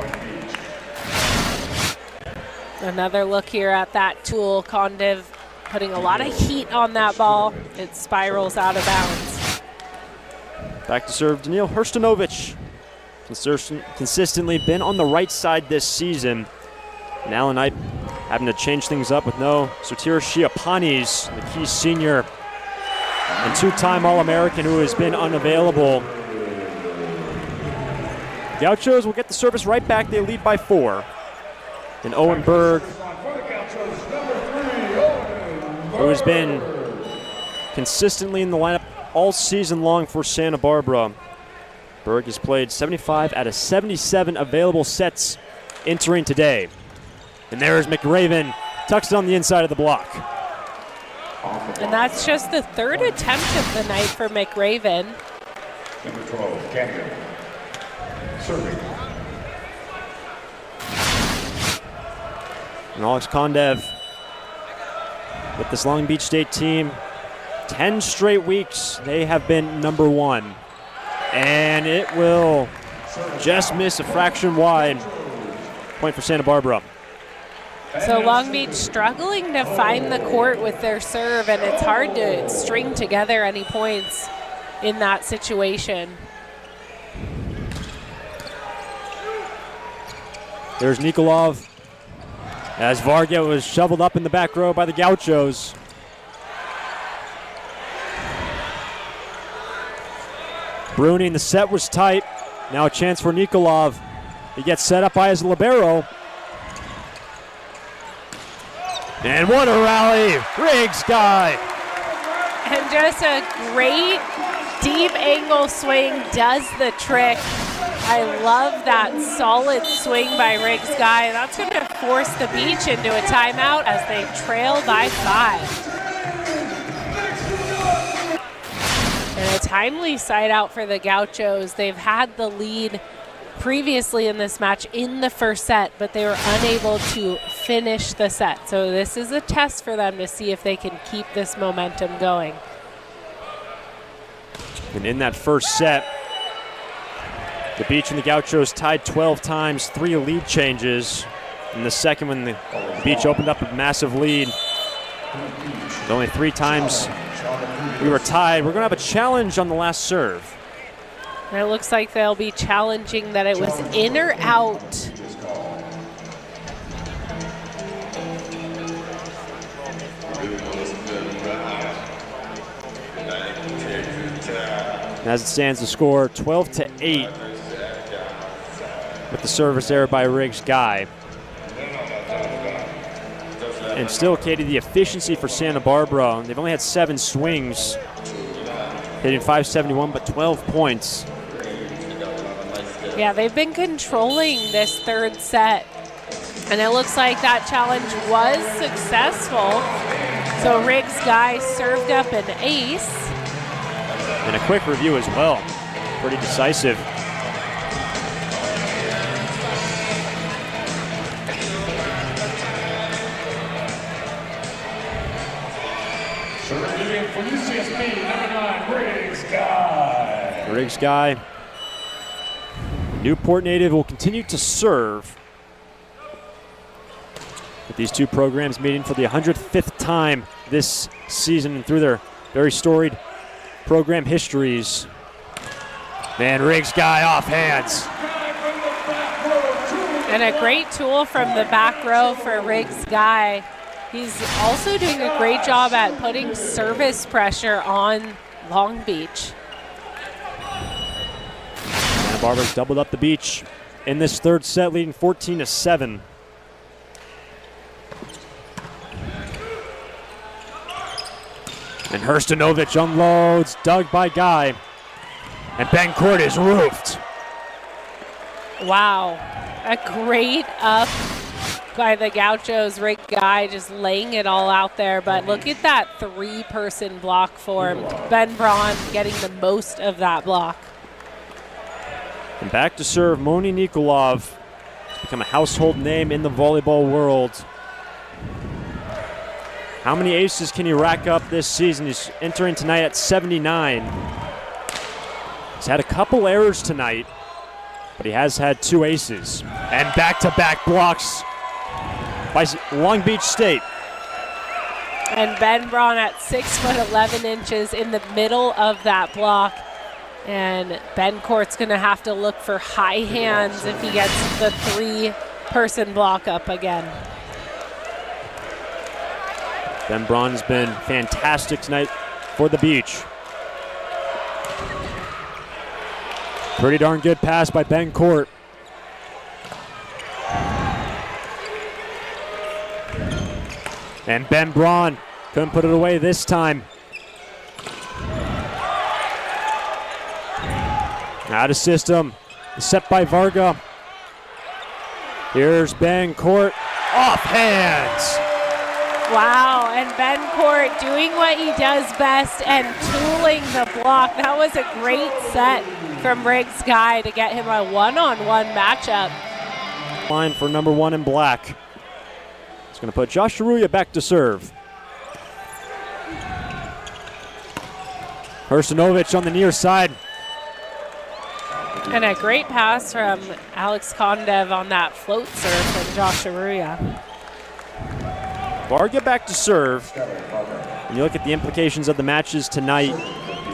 Another look here at that tool. Kondev putting a lot of heat on that ball. It spirals out of bounds. Back to serve Daniil Hrstanovic. Consistently been on the right side this season. And Alan Knight having to change things up with no Sotira Shiapanis, the key senior and 2-time All-American who has been unavailable. Gauchos will get the service right back. They lead by 4. And Owen Berg, who has been consistently in the lineup all season long for Santa Barbara. Berg has played 75 out of 77 available sets entering today. And there's McRaven, tucks it on the inside of the block. And that's just the 3rd attempt of the night for McRaven. Number 12, Canyon. Serving. And Alex Kondev with this Long Beach State team, 10 straight weeks, they have been number 1. And it will just miss a fraction wide. Point for Santa Barbara. So Long Beach struggling to find the court with their serve, and it's hard to string together any points in that situation. There's Nikolov as Varga was shoveled up in the back row by the Gauchos. Bruning, the set was tight. Now a chance for Nikolov. He gets set up by his libero. And what a rally. Riggs guy. And just a great deep angle swing does the trick. I love that solid swing by Riggs guy. That's going to force the Beach into a timeout as they trail by 5. And a timely side out for the Gauchos. They've had the lead previously in this match in the first set, but they were unable to finish the set. So this is a test for them to see if they can keep this momentum going. And in that first set, the Beach and the Gauchos tied 12 times, 3 lead changes. In the second, when the Beach opened up a massive lead, only 3 times we were tied. We're going to have a challenge on the last serve. And it looks like they'll be challenging that it was in or out. And as it stands, the score 12-8 with the service error by Riggs Guy. And still, Katie, the efficiency for Santa Barbara, they've only had 7 swings, hitting .571, but 12 points. Yeah, they've been controlling this third set. And it looks like that challenge was successful. So Riggs Guy served up an ace. And a quick review as well. Pretty decisive. for UCSB, number 9, Riggs Guy. Riggs Guy, Newport native, will continue to serve. With these two programs meeting for the 105th time this season and through their very storied program histories. Man, Riggs Guy off hands. And a great tool from the back row for Riggs Guy. He's also doing a great job at putting service pressure on Long Beach. Santa Barbara's doubled up the beach in this third set, leading 14-7. And Hurstinovich unloads, dug by Guy. And Bencourt is roofed. Wow, a great up by the Gauchos. Riggs Guy just laying it all out there, but look at that three-person block formed. Ben Braun getting the most of that block. And back to serve, Moni Nikolov. He's become a household name in the volleyball world. How many aces can he rack up this season? He's entering tonight at 79. He's had a couple errors tonight, but he has had 2 aces. And back-to-back blocks by Long Beach State. And Ben Braun at 6'11" in the middle of that block. And Bencourt's gonna have to look for high hands if he gets the 3-person block up again. Ben Braun has been fantastic tonight for the beach. Pretty darn good pass by Bencourt. And Ben Braun couldn't put it away this time. Out of system. Set by Varga. Here's Bencourt. Off hands. Wow, and Bencourt doing what he does best and tooling the block. That was a great set from Riggs Guy to get him a one-on-one matchup. Line for number 1 in black. It's going to put Josh Aruya back to serve. Hurstinovich on the near side. And a great pass from Alex Kondev on that float serve from Josh Aruya. Varga back to serve. And you look at the implications of the matches tonight.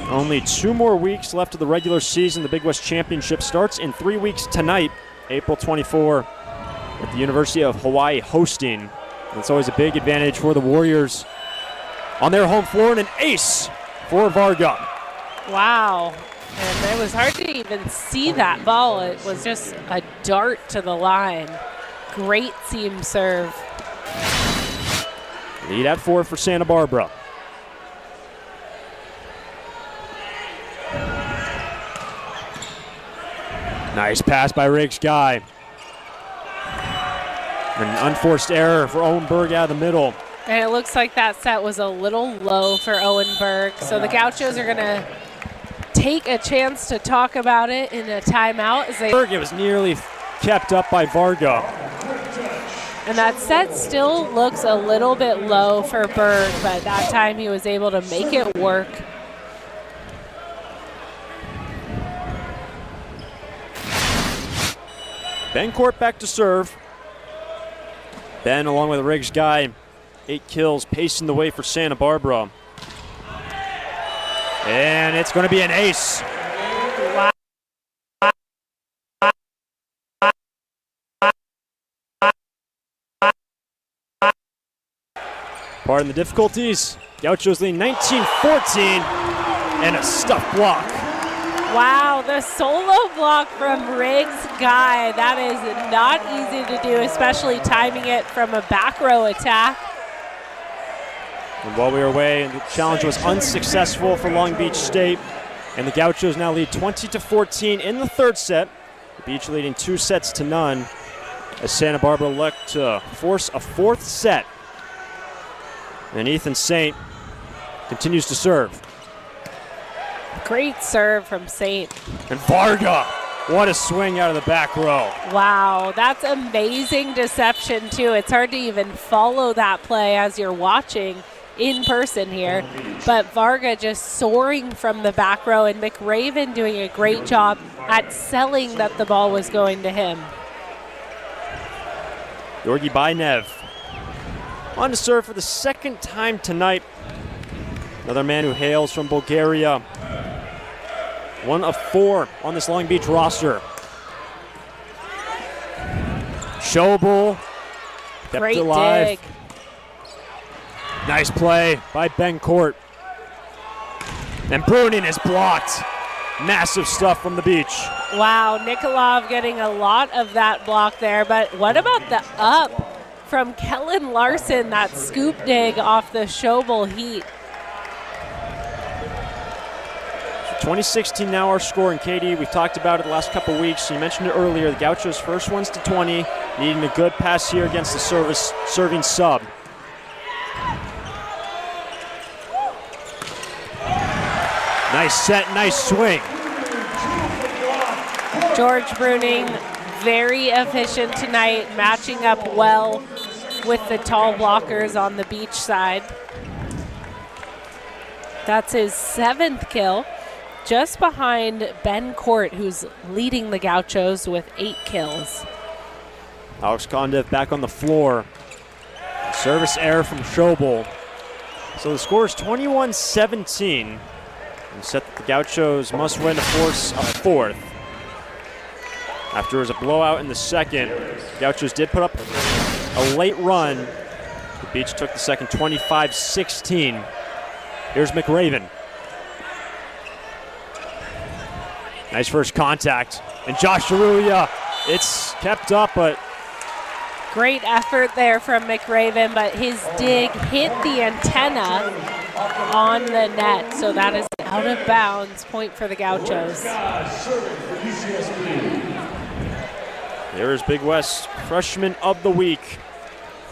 Only 2 more weeks left of the regular season. The Big West Championship starts in 3 weeks tonight, April 24, with the University of Hawaii hosting. And it's always a big advantage for the Warriors on their home floor, and an ace for Varga. Wow. And it was hard to even see that ball. It was just a dart to the line. Great seam serve. Lead at 4 for Santa Barbara. Nice pass by Riggs Guy. An unforced error for Owen Berg out of the middle. And it looks like that set was a little low for Owen Berg. So the Gauchos are going to take a chance to talk about it in a timeout. Berg, it was nearly kept up by Varga. And that set still looks a little bit low for Berg, but that time he was able to make it work. Bencourt back to serve. Ben, along with Riggs Guy, 8 kills, pacing the way for Santa Barbara. And it's going to be an ace. Wow. Pardon the difficulties. Gauchos lead 19-14 and a stuffed block. Wow, the solo block from Riggs Guy. That is not easy to do, especially timing it from a back row attack. And while we were away, the challenge was unsuccessful for Long Beach State. And the Gauchos now lead 20-14 in the third set. The Beach leading 2-0 as Santa Barbara look to force a 4th set. And Ethan Saint continues to serve. Great serve from Saint. And Varga, what a swing out of the back row. Wow, that's amazing deception too. It's hard to even follow that play as you're watching. in person here. But Varga just soaring from the back row, and McRaven doing a great job at selling that the ball was going to him. Georgi Bainev on to serve for the second time tonight. Another man who hails from Bulgaria. One of 4 on this Long Beach roster. Schobel kept Great it alive. dig. Nice play by Ben Court. And Bruning is blocked. Massive stuff from the beach. Wow, Nikolov getting a lot of that block there, but what about the up from Kellen Larson, that scoop dig off the Schobel heat? 2016 now our score, and Katie, we've talked about it the last couple weeks. You mentioned it earlier, the Gauchos first ones to 20, needing a good pass here against the serving sub. Nice set, nice swing. George Bruning, very efficient tonight, matching up well with the tall blockers on the beach side. That's his 7th kill, just behind Ben Court, who's leading the Gauchos with 8 kills. Alex Kondev back on the floor. Service error from Schobel. So the score is 21-17. And set that the Gauchos must win to force a 4th. After it was a blowout in the second, the Gauchos did put up a late run. The Beach took the second 25-16. Here's McRaven. Nice first contact. And Josh Aruya, it's kept up, but great effort there from McRaven, but his dig hit the antenna on the net, so that is out of bounds. Point for the Gauchos. There is Big West Freshman of the Week.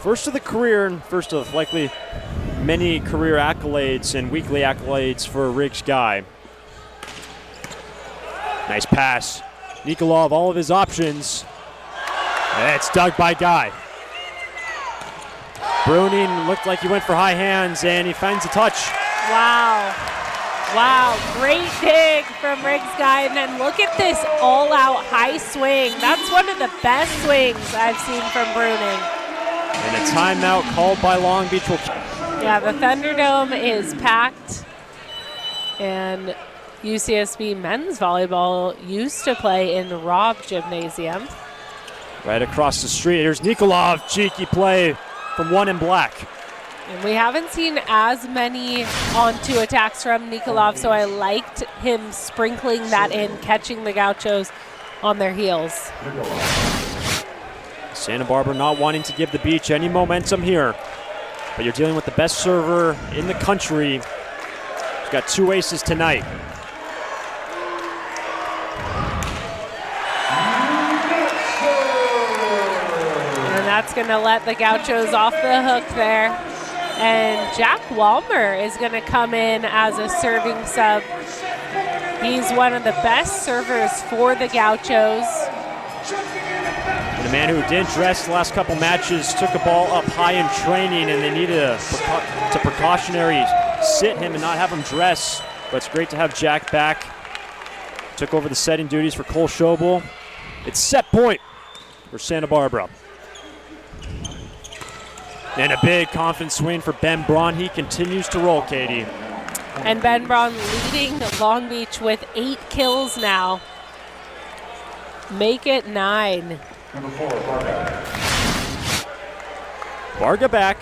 First of the career and first of likely many career accolades and weekly accolades for Riggs Guy. Nice pass. Nikolov, all of his options. It's dug by Guy. Bruning looked like he went for high hands, and he finds a touch. Wow. Wow, great dig from Riggs Guy, and then look at this all-out high swing. That's one of the best swings I've seen from Bruning. And a timeout called by Long Beach. Yeah, the Thunderdome is packed, and UCSB men's volleyball used to play in the Robb Gymnasium. Right across the street, here's Nikolov, cheeky play from one in black. And we haven't seen as many on-2 attacks from Nikolov, so I liked him sprinkling that in, catching the Gauchos on their heels. Santa Barbara not wanting to give the Beach any momentum here, but you're dealing with the best server in the country. He's got 2 aces tonight. And that's going to let the Gauchos off the hook there. And Jack Walmer is going to come in as a serving sub. He's one of the best servers for the Gauchos. And a man who didn't dress the last couple matches took a ball up high in training, and they needed to precautionary sit him and not have him dress. But it's great to have Jack back. Took over the setting duties for Cole Schobel. It's set point for Santa Barbara. And a big confident swing for Ben Braun. He continues to roll, Katie. And Ben Braun leading Long Beach with 8 kills now. Make it 9. Number 4, Varga. Varga back.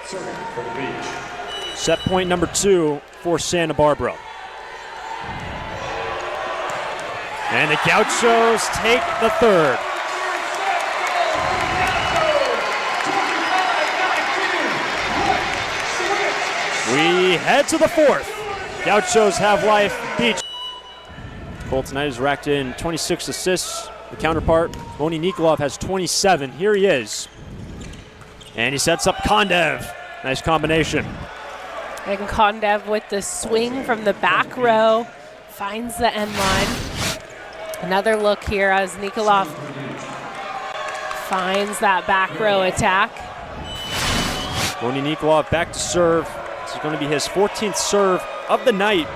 Serving for the Beach. Set point number 2 for Santa Barbara. And the Gauchos take the third. We head to the 4th. Gauchos have life. Beach. Cole tonight has racked in 26 assists. The counterpart, Moni Nikolov, has 27. Here he is. And he sets up Kondev. Nice combination. And Kondev with the swing from the back row finds the end line. Another look here as Nikolov finds that back row attack. Moni Nikolov back to serve. This is going to be his 14th serve of the night.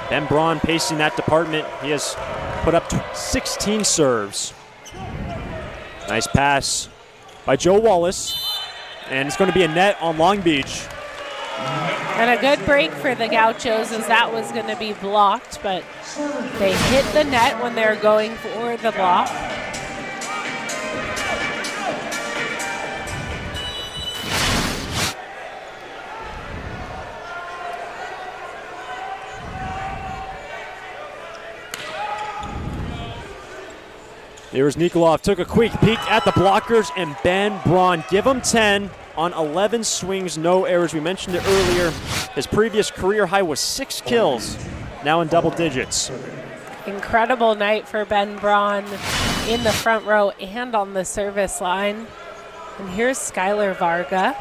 Ben Braun pacing that department. He has put up 16 serves. Nice pass by Joe Wallace. And it's going to be a net on Long Beach. And a good break for the Gauchos, as that was going to be blocked, but they hit the net when they're going for the block. Here's Nikolov, took a quick peek at the blockers, and Ben Braun, give him 10 on 11 swings, no errors. We mentioned it earlier. His previous career high was 6 kills, now in double digits. Incredible night for Ben Braun in the front row and on the service line. And here's Skylar Varga.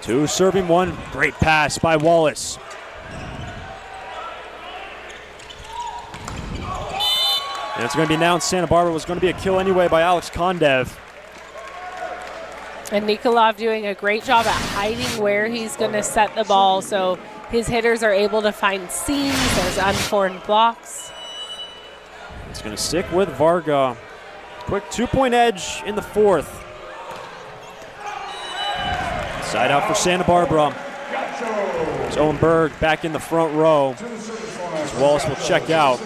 2 serving 1, great pass by Wallace. And it's going to be announced Santa Barbara was going to be a kill anyway by Alex Kondev. And Nikolov doing a great job at hiding where he's going to set the ball, so his hitters are able to find seams, there's unformed blocks. It's going to stick with Varga. Quick 2-point edge in the 4th. Side out for Santa Barbara. It's Owen Berg back in the front row. As Wallace will check out.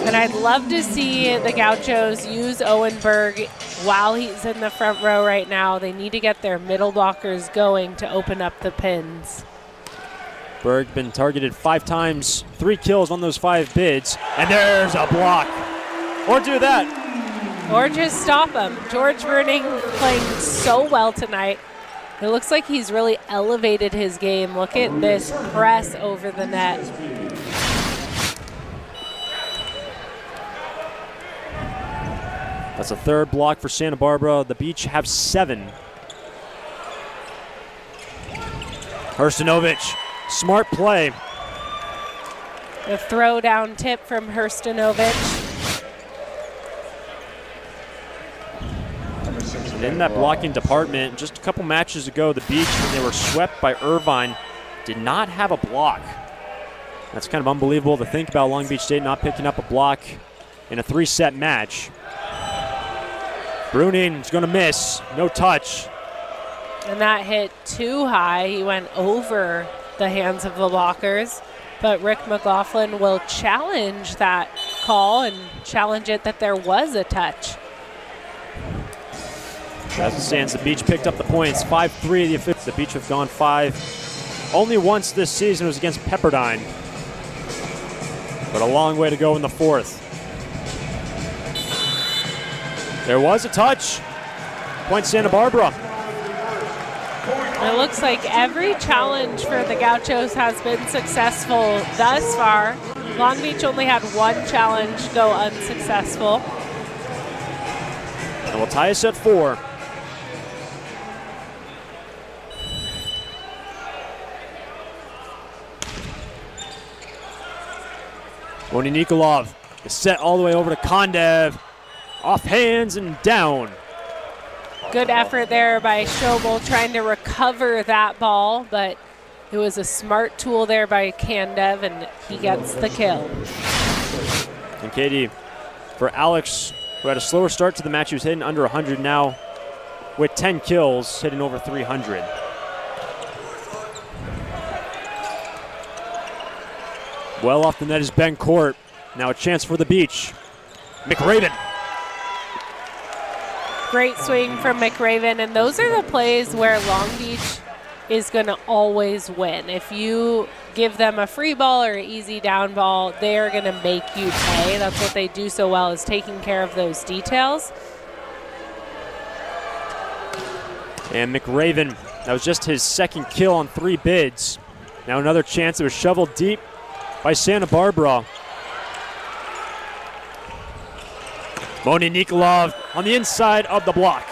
And I'd love to see the Gauchos use Owen Berg while he's in the front row right now. They need to get their middle blockers going to open up the pins. Berg been targeted 5 times, 3 kills on those 5 bids, and there's a block. Or do that. Or just stop him. George Bruning playing so well tonight. It looks like he's really elevated his game. Look at this press over the net. That's a 3rd block for Santa Barbara. The Beach have 7. Hrstanovic, smart play. The throwdown tip from Hrstanovic. And in that blocking department, just a couple matches ago, the Beach, when they were swept by Irvine, did not have a block. That's kind of unbelievable to think about. Long Beach State not picking up a block in a 3-set match. Bruning is going to miss. No touch. And that hit too high. He went over the hands of the blockers. But Rick McLaughlin will challenge that call and challenge it that there was a touch. As it stands, the Beach picked up the points. 5-3. The Beach have gone 5. Only once this season was against Pepperdine. But a long way to go in the 4th. There was a touch. Point Santa Barbara. It looks like every challenge for the Gauchos has been successful thus far. Long Beach only had 1 challenge go unsuccessful. And we'll tie us at 4. Moni Nikolov is set all the way over to Kondev. Off hands and down. Good effort there by Schobel trying to recover that ball, but it was a smart tool there by Kondev, and he gets the kill. And Katie, for Alex, who had a slower start to the match, he was hitting under 100 now with 10 kills, hitting over 300. Well off the net is Ben Court. Now a chance for the Beach. McRaven. Great swing from McRaven, and those are the plays where Long Beach is going to always win. If you give them a free ball or an easy down ball, they are going to make you pay. That's what they do so well, is taking care of those details. And McRaven, that was just his 2nd kill on 3 bids. Now another chance. It was shoveled deep by Santa Barbara. Moni Nikolov on the inside of the block.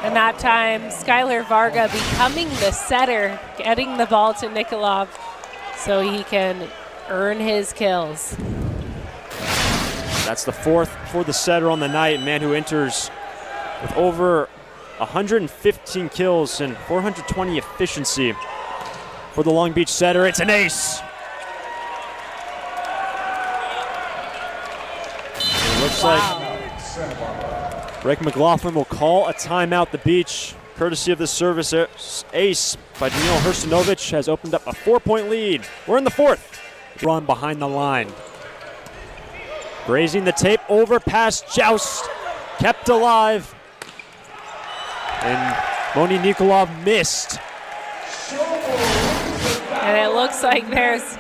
And that time, Skylar Varga becoming the setter, getting the ball to Nikolov so he can earn his kills. That's the 4th for the setter on the night, a man who enters with over 115 kills and 420 efficiency for the Long Beach setter. It's an ace. It looks like Rick McLaughlin will call a timeout. The Beach, courtesy of this service ace by Danilo Hrstanovic, has opened up a 4-point lead. We're in the fourth. Run behind the line. Grazing the tape over past Joust. Kept alive. And Moni Nikolov missed. And it looks like there's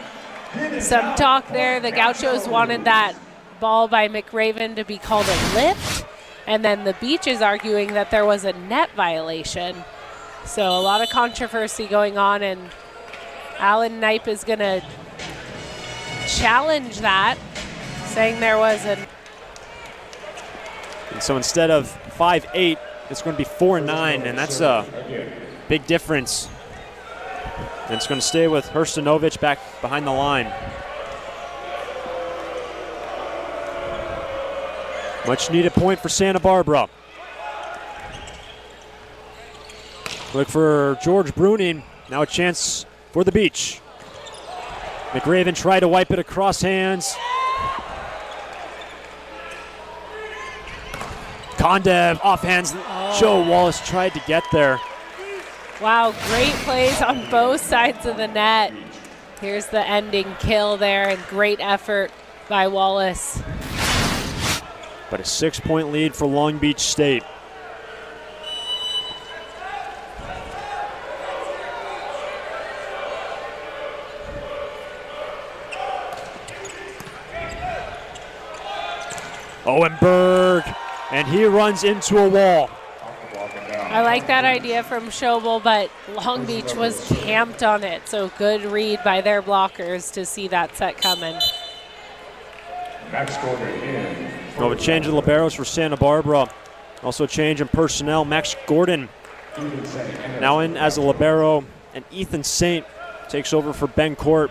some talk there. The Gauchos wanted that ball by McRaven to be called a lift. And then the Beach is arguing that there was a net violation. So a lot of controversy going on, and Alan Knipe is going to challenge that, saying there was an... And so instead of 5-8, it's going to be 4-9, and that's a big difference. And it's going to stay with Hrstanovic back behind the line. Much needed point for Santa Barbara. Look for George Bruning. Now a chance for the Beach. McRaven tried to wipe it across hands. Kondev offhands. Joe Wallace tried to get there. Wow, great plays on both sides of the net. Here's the ending kill there, and great effort by Wallace. But a 6-point lead for Long Beach State. Owenberg, and he runs into a wall. I like that idea from Schobel, but Long Beach was camped on it, so good read by their blockers to see that set coming. Max Gordon in. Well, a change in liberos for Santa Barbara. Also a change in personnel. Max Gordon now in as a libero, and Ethan Saint takes over for Ben Court.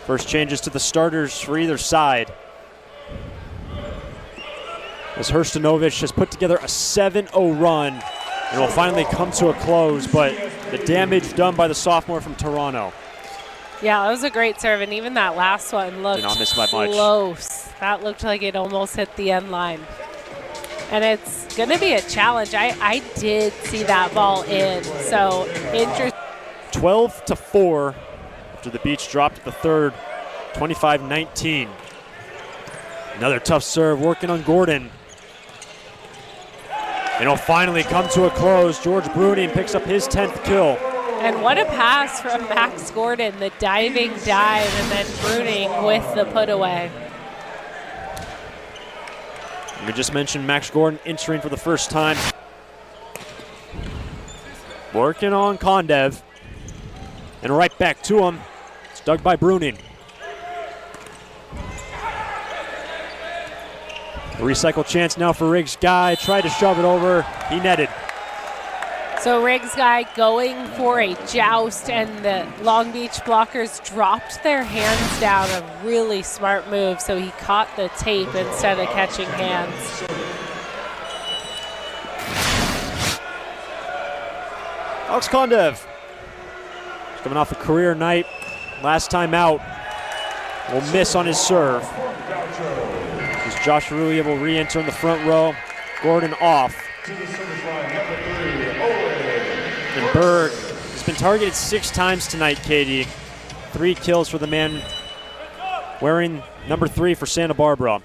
First changes to the starters for either side, as Hrstanovic has put together a 7-0 run and will finally come to a close, but the damage done by the sophomore from Toronto. Yeah, that was a great serve, and even that last one looked Did not miss by much. close. That looked like it almost hit the end line. And it's going to be a challenge. I did see that ball in, so interesting. 12-4 after the Beach dropped the third, 25-19. Another tough serve working on Gordon. And it'll finally come to a close. George Bruning picks up his 10th kill. And what a pass from Max Gordon, the diving dive, and then Bruning with the put away. We just mentioned Max Gordon entering for the first time. Working on Kondev. And right back to him. It's dug by Bruning. A recycle chance now for Riggs Guy. Tried to shove it over. He netted. So Riggs Guy going for a joust, and the Long Beach blockers dropped their hands down. A really smart move, so he caught the tape instead of catching hands. Alex Kondev. He's coming off a career night. Last time out. Will miss on his serve. As Josh Rui will re-enter in the front row. Gordon off. And Berg has been targeted 6 times tonight, Katie. 3 kills for the man wearing number 3 for Santa Barbara.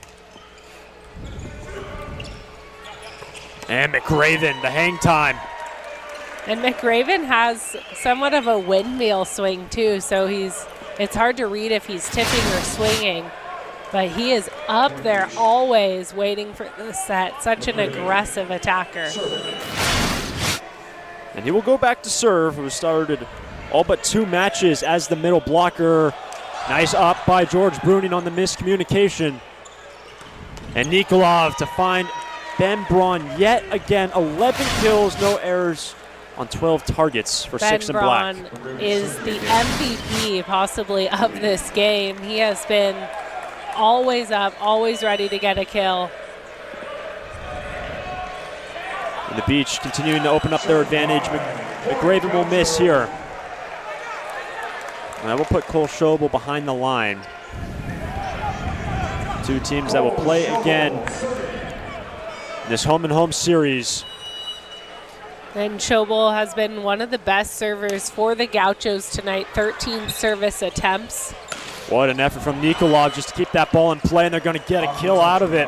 And McRaven, the hang time. And McRaven has somewhat of a windmill swing too, so it's hard to read if he's tipping or swinging. But he is up there always waiting for the set. Such an aggressive attacker. And he will go back to serve, who started all but 2 matches as the middle blocker. Nice up by George Bruning on the miscommunication. And Nikolov to find Ben Braun yet again. 11 kills, no errors on 12 targets for Ben 6 in black. Braun is the MVP possibly of this game. He has been always up, always ready to get a kill. And the Beach continuing to open up their advantage. McRaven will miss here. And that will put Cole Schobel behind the line. Two teams that will play again in this home-and-home series. And Schobel has been one of the best servers for the Gauchos tonight, 13 service attempts. What an effort from Nikolov just to keep that ball in play, and they're going to get a kill out of it.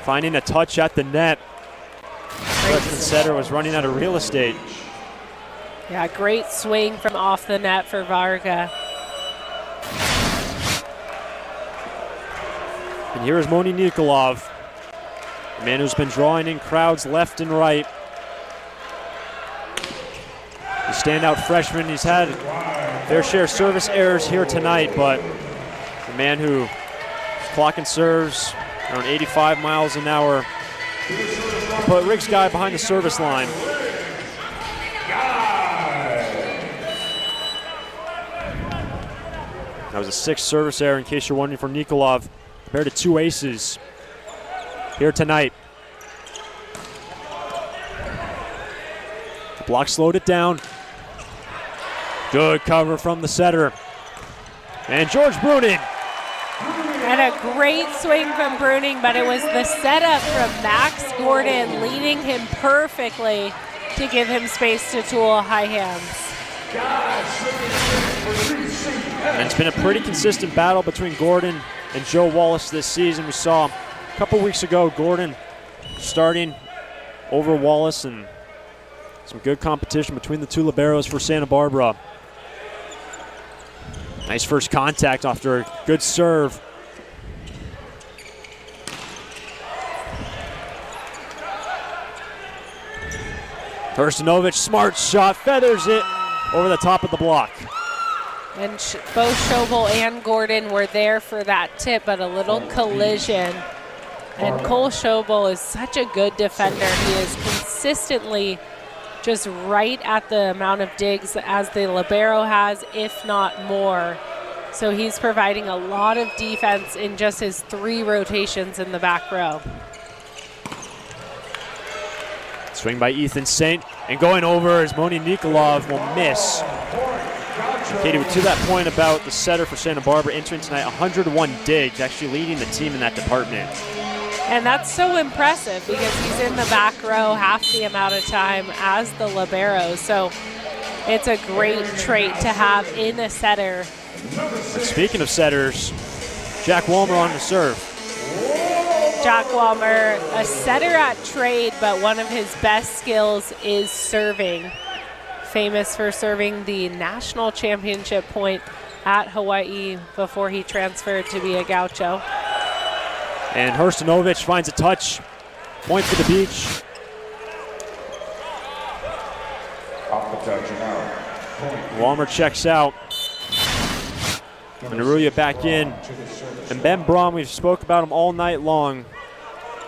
Finding a touch at the net. Freshman setter was running out of real estate. Yeah, great swing from off the net for Varga. And here is Moni Nikolov, the man who's been drawing in crowds left and right. The standout freshman. He's had fair share of service errors here tonight, but the man who is clocking serves around 85 miles an hour. Put Riggs Guy behind the service line. That was a 6th service error, in case you're wondering, for Nikolov, compared to 2 aces here tonight. The block slowed it down. Good cover from the setter. And George Bruning. And a great swing from Bruning, but it was the setup from Max Gordon leading him perfectly to give him space to tool high hands. And it's been a pretty consistent battle between Gordon and Joe Wallace this season. We saw a couple weeks ago Gordon starting over Wallace, and some good competition between the two liberos for Santa Barbara. Nice first contact after a good serve. Hurstinovich, smart shot, feathers it over the top of the block. And both Schobel and Gordon were there for that tip, but a little collision. And Cole Schobel is such a good defender. He is consistently just right at the amount of digs as the libero has, if not more. So he's providing a lot of defense in just his 3 rotations in the back row. Swing by Ethan Saint, and going over as Moni Nikolov will miss. Katie, to that point about the setter for Santa Barbara entering tonight, 101 digs, actually leading the team in that department. And that's so impressive because he's in the back row half the amount of time as the libero. So it's a great trait to have in a setter. And speaking of setters, Jack Walmer on the serve. Jack Walmer, a setter at trade, but one of his best skills is serving. Famous for serving the national championship point at Hawaii before he transferred to be a Gaucho. And Hurstinovich finds a touch. Point for the Beach. Off the touch and out. Walmer checks out. And Arulia back in. And Ben Braun, we've spoke about him all night long.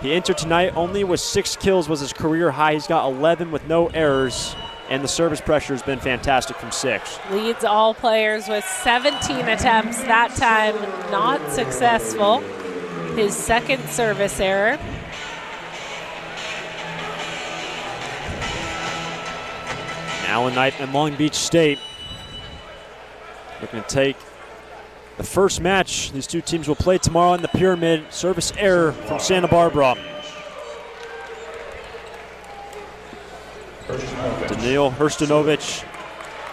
He entered tonight only with 6 kills, was his career high. He's got 11 with no errors. And the service pressure has been fantastic from 6. Leads all players with 17 attempts, that time not successful. His 2nd service error. Now a night in Long Beach State. Looking to take the first match these two teams will play tomorrow in the Pyramid. Service error from Santa Barbara. Daniil Hurstinovich,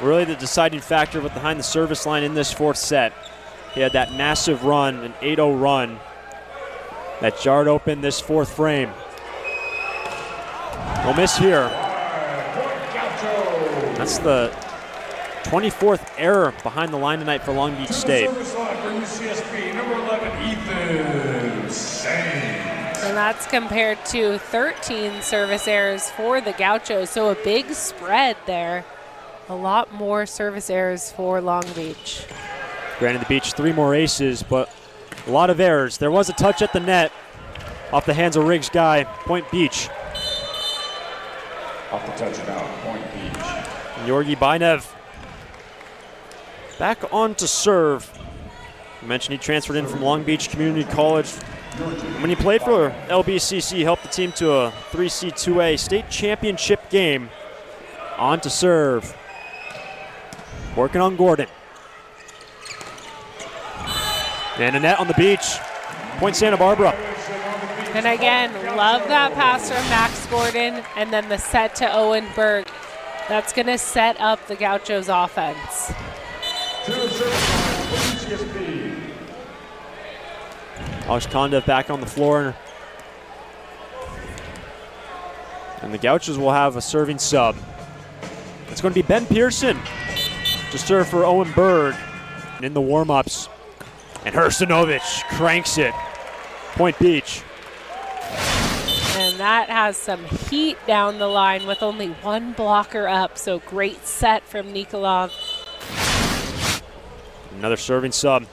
really the deciding factor behind the service line in this 4th set. He had that massive run, an 8-0 run, that jarred open this 4th frame. No miss here. That's the 24th error behind the line tonight for Long Beach State. Service line for UCSB, number 11, Ethan Saint. And that's compared to 13 service errors for the Gauchos, so a big spread there. A lot more service errors for Long Beach. Granted, the Beach 3 more aces, but a lot of errors. There was a touch at the net off the hands of Riggs Guy. Point Beach. Off the touch and out, point Beach. And Georgi Bainev back on to serve. I mentioned he transferred in from Long Beach Community College When he played for LBCC, he helped the team to a 3C2A state championship game. On to serve. Working on Gordon. And a net on the beach. Point Santa Barbara. And again, love that pass from Max Gordon, and then the set to Owen Berg. That's going to set up the Gauchos offense. Alex Kondev back on the floor. And the Gauchos will have a serving sub. It's going to be Ben Pearson to serve for Owen Berg in the warm-ups. And Hrstanovic cranks it. Point Beach. And that has some heat down the line with only one blocker up. So great set from Nikolov. Another serving sub.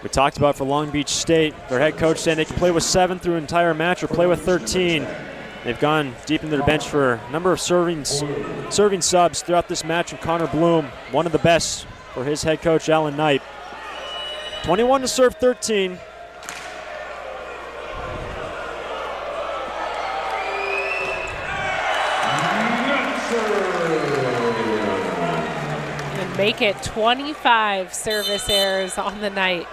We talked about for Long Beach State, their head coach saying they can play with 7 through an entire match or play with 13. They've gone deep into their bench for a number of serving subs throughout this match. And Connor Bloom, one of the best for his head coach, Alan Knight. 21 to serve 13. And make it 25 service errors on the night.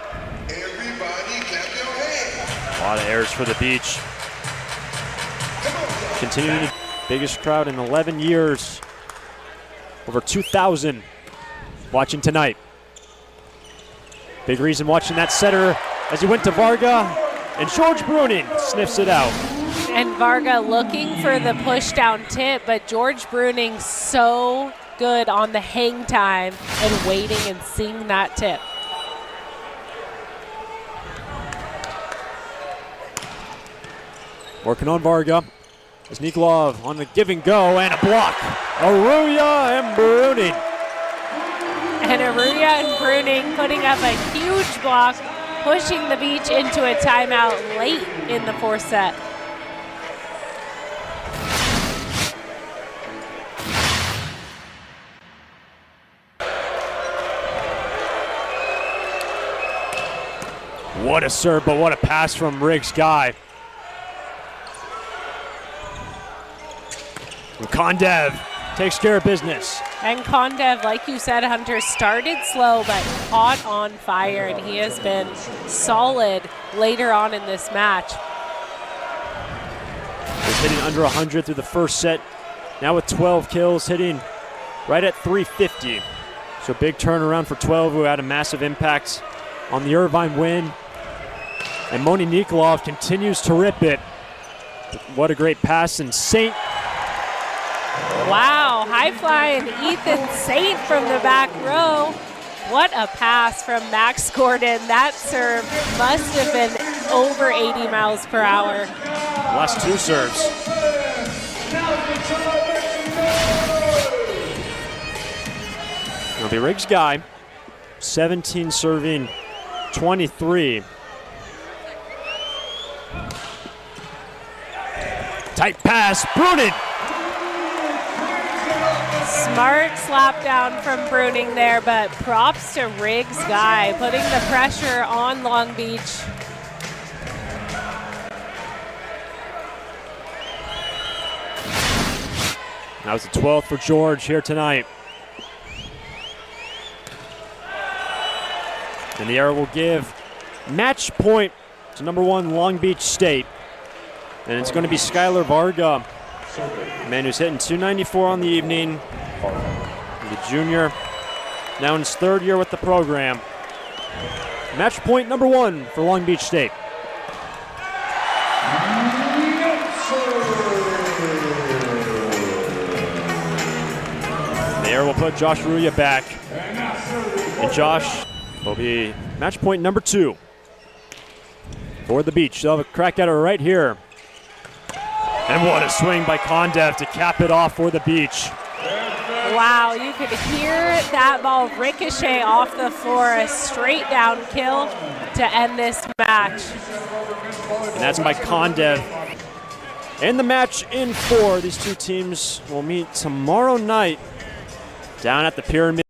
Everybody clap your hands. A lot of errors for the Beach. Continuing the biggest crowd in 11 years. Over 2,000 watching tonight. Big reason watching that setter as he went to Varga, and George Bruning sniffs it out. And Varga looking for the push down tip, but George Bruning so good on the hang time and waiting and seeing that tip. Working on Varga. As Nikolov on the give and go, and a block. Aruya and Bruning. And Aruya and Bruning putting up a huge block, pushing the Beach into a timeout late in the fourth set. What a serve, but what a pass from Riggs Guy. And Kondev takes care of business. And Kondev, like you said, Hunter, started slow but caught on fire, and he has been solid later on in this match. He's hitting under 100 through the first set. Now with 12 kills, hitting right at 350. So big turnaround for 12, who had a massive impact on the Irvine win. And Moni Nikolov continues to rip it. What a great pass, and Saint. Wow, high flying Ethan Saint from the back row. What a pass from Max Gordon. That serve must have been over 80 miles per hour. Last two serves. It'll be Riggs Guy, 17 serving 23. Tight pass, Bruning. Smart slap down from Bruning there, but props to Riggs Guy, putting the pressure on Long Beach. That was the 12th for George here tonight. And the error will give match point to number 1 Long Beach State. And it's going to be Skylar Varga, the man who's hitting 294 on the evening. The junior, now in his 3rd year with the program. Match point number 1 for Long Beach State. The error will put Josh Ruya back. And Josh will be match point number 2 for the Beach. They'll have a crack at it right here. And what a swing by Kondev to cap it off for the Beach. Wow, you could hear that ball ricochet off the floor, a straight down kill to end this match. And that's by Kondev. And the match in 4. These two teams will meet tomorrow night down at the Pyramid.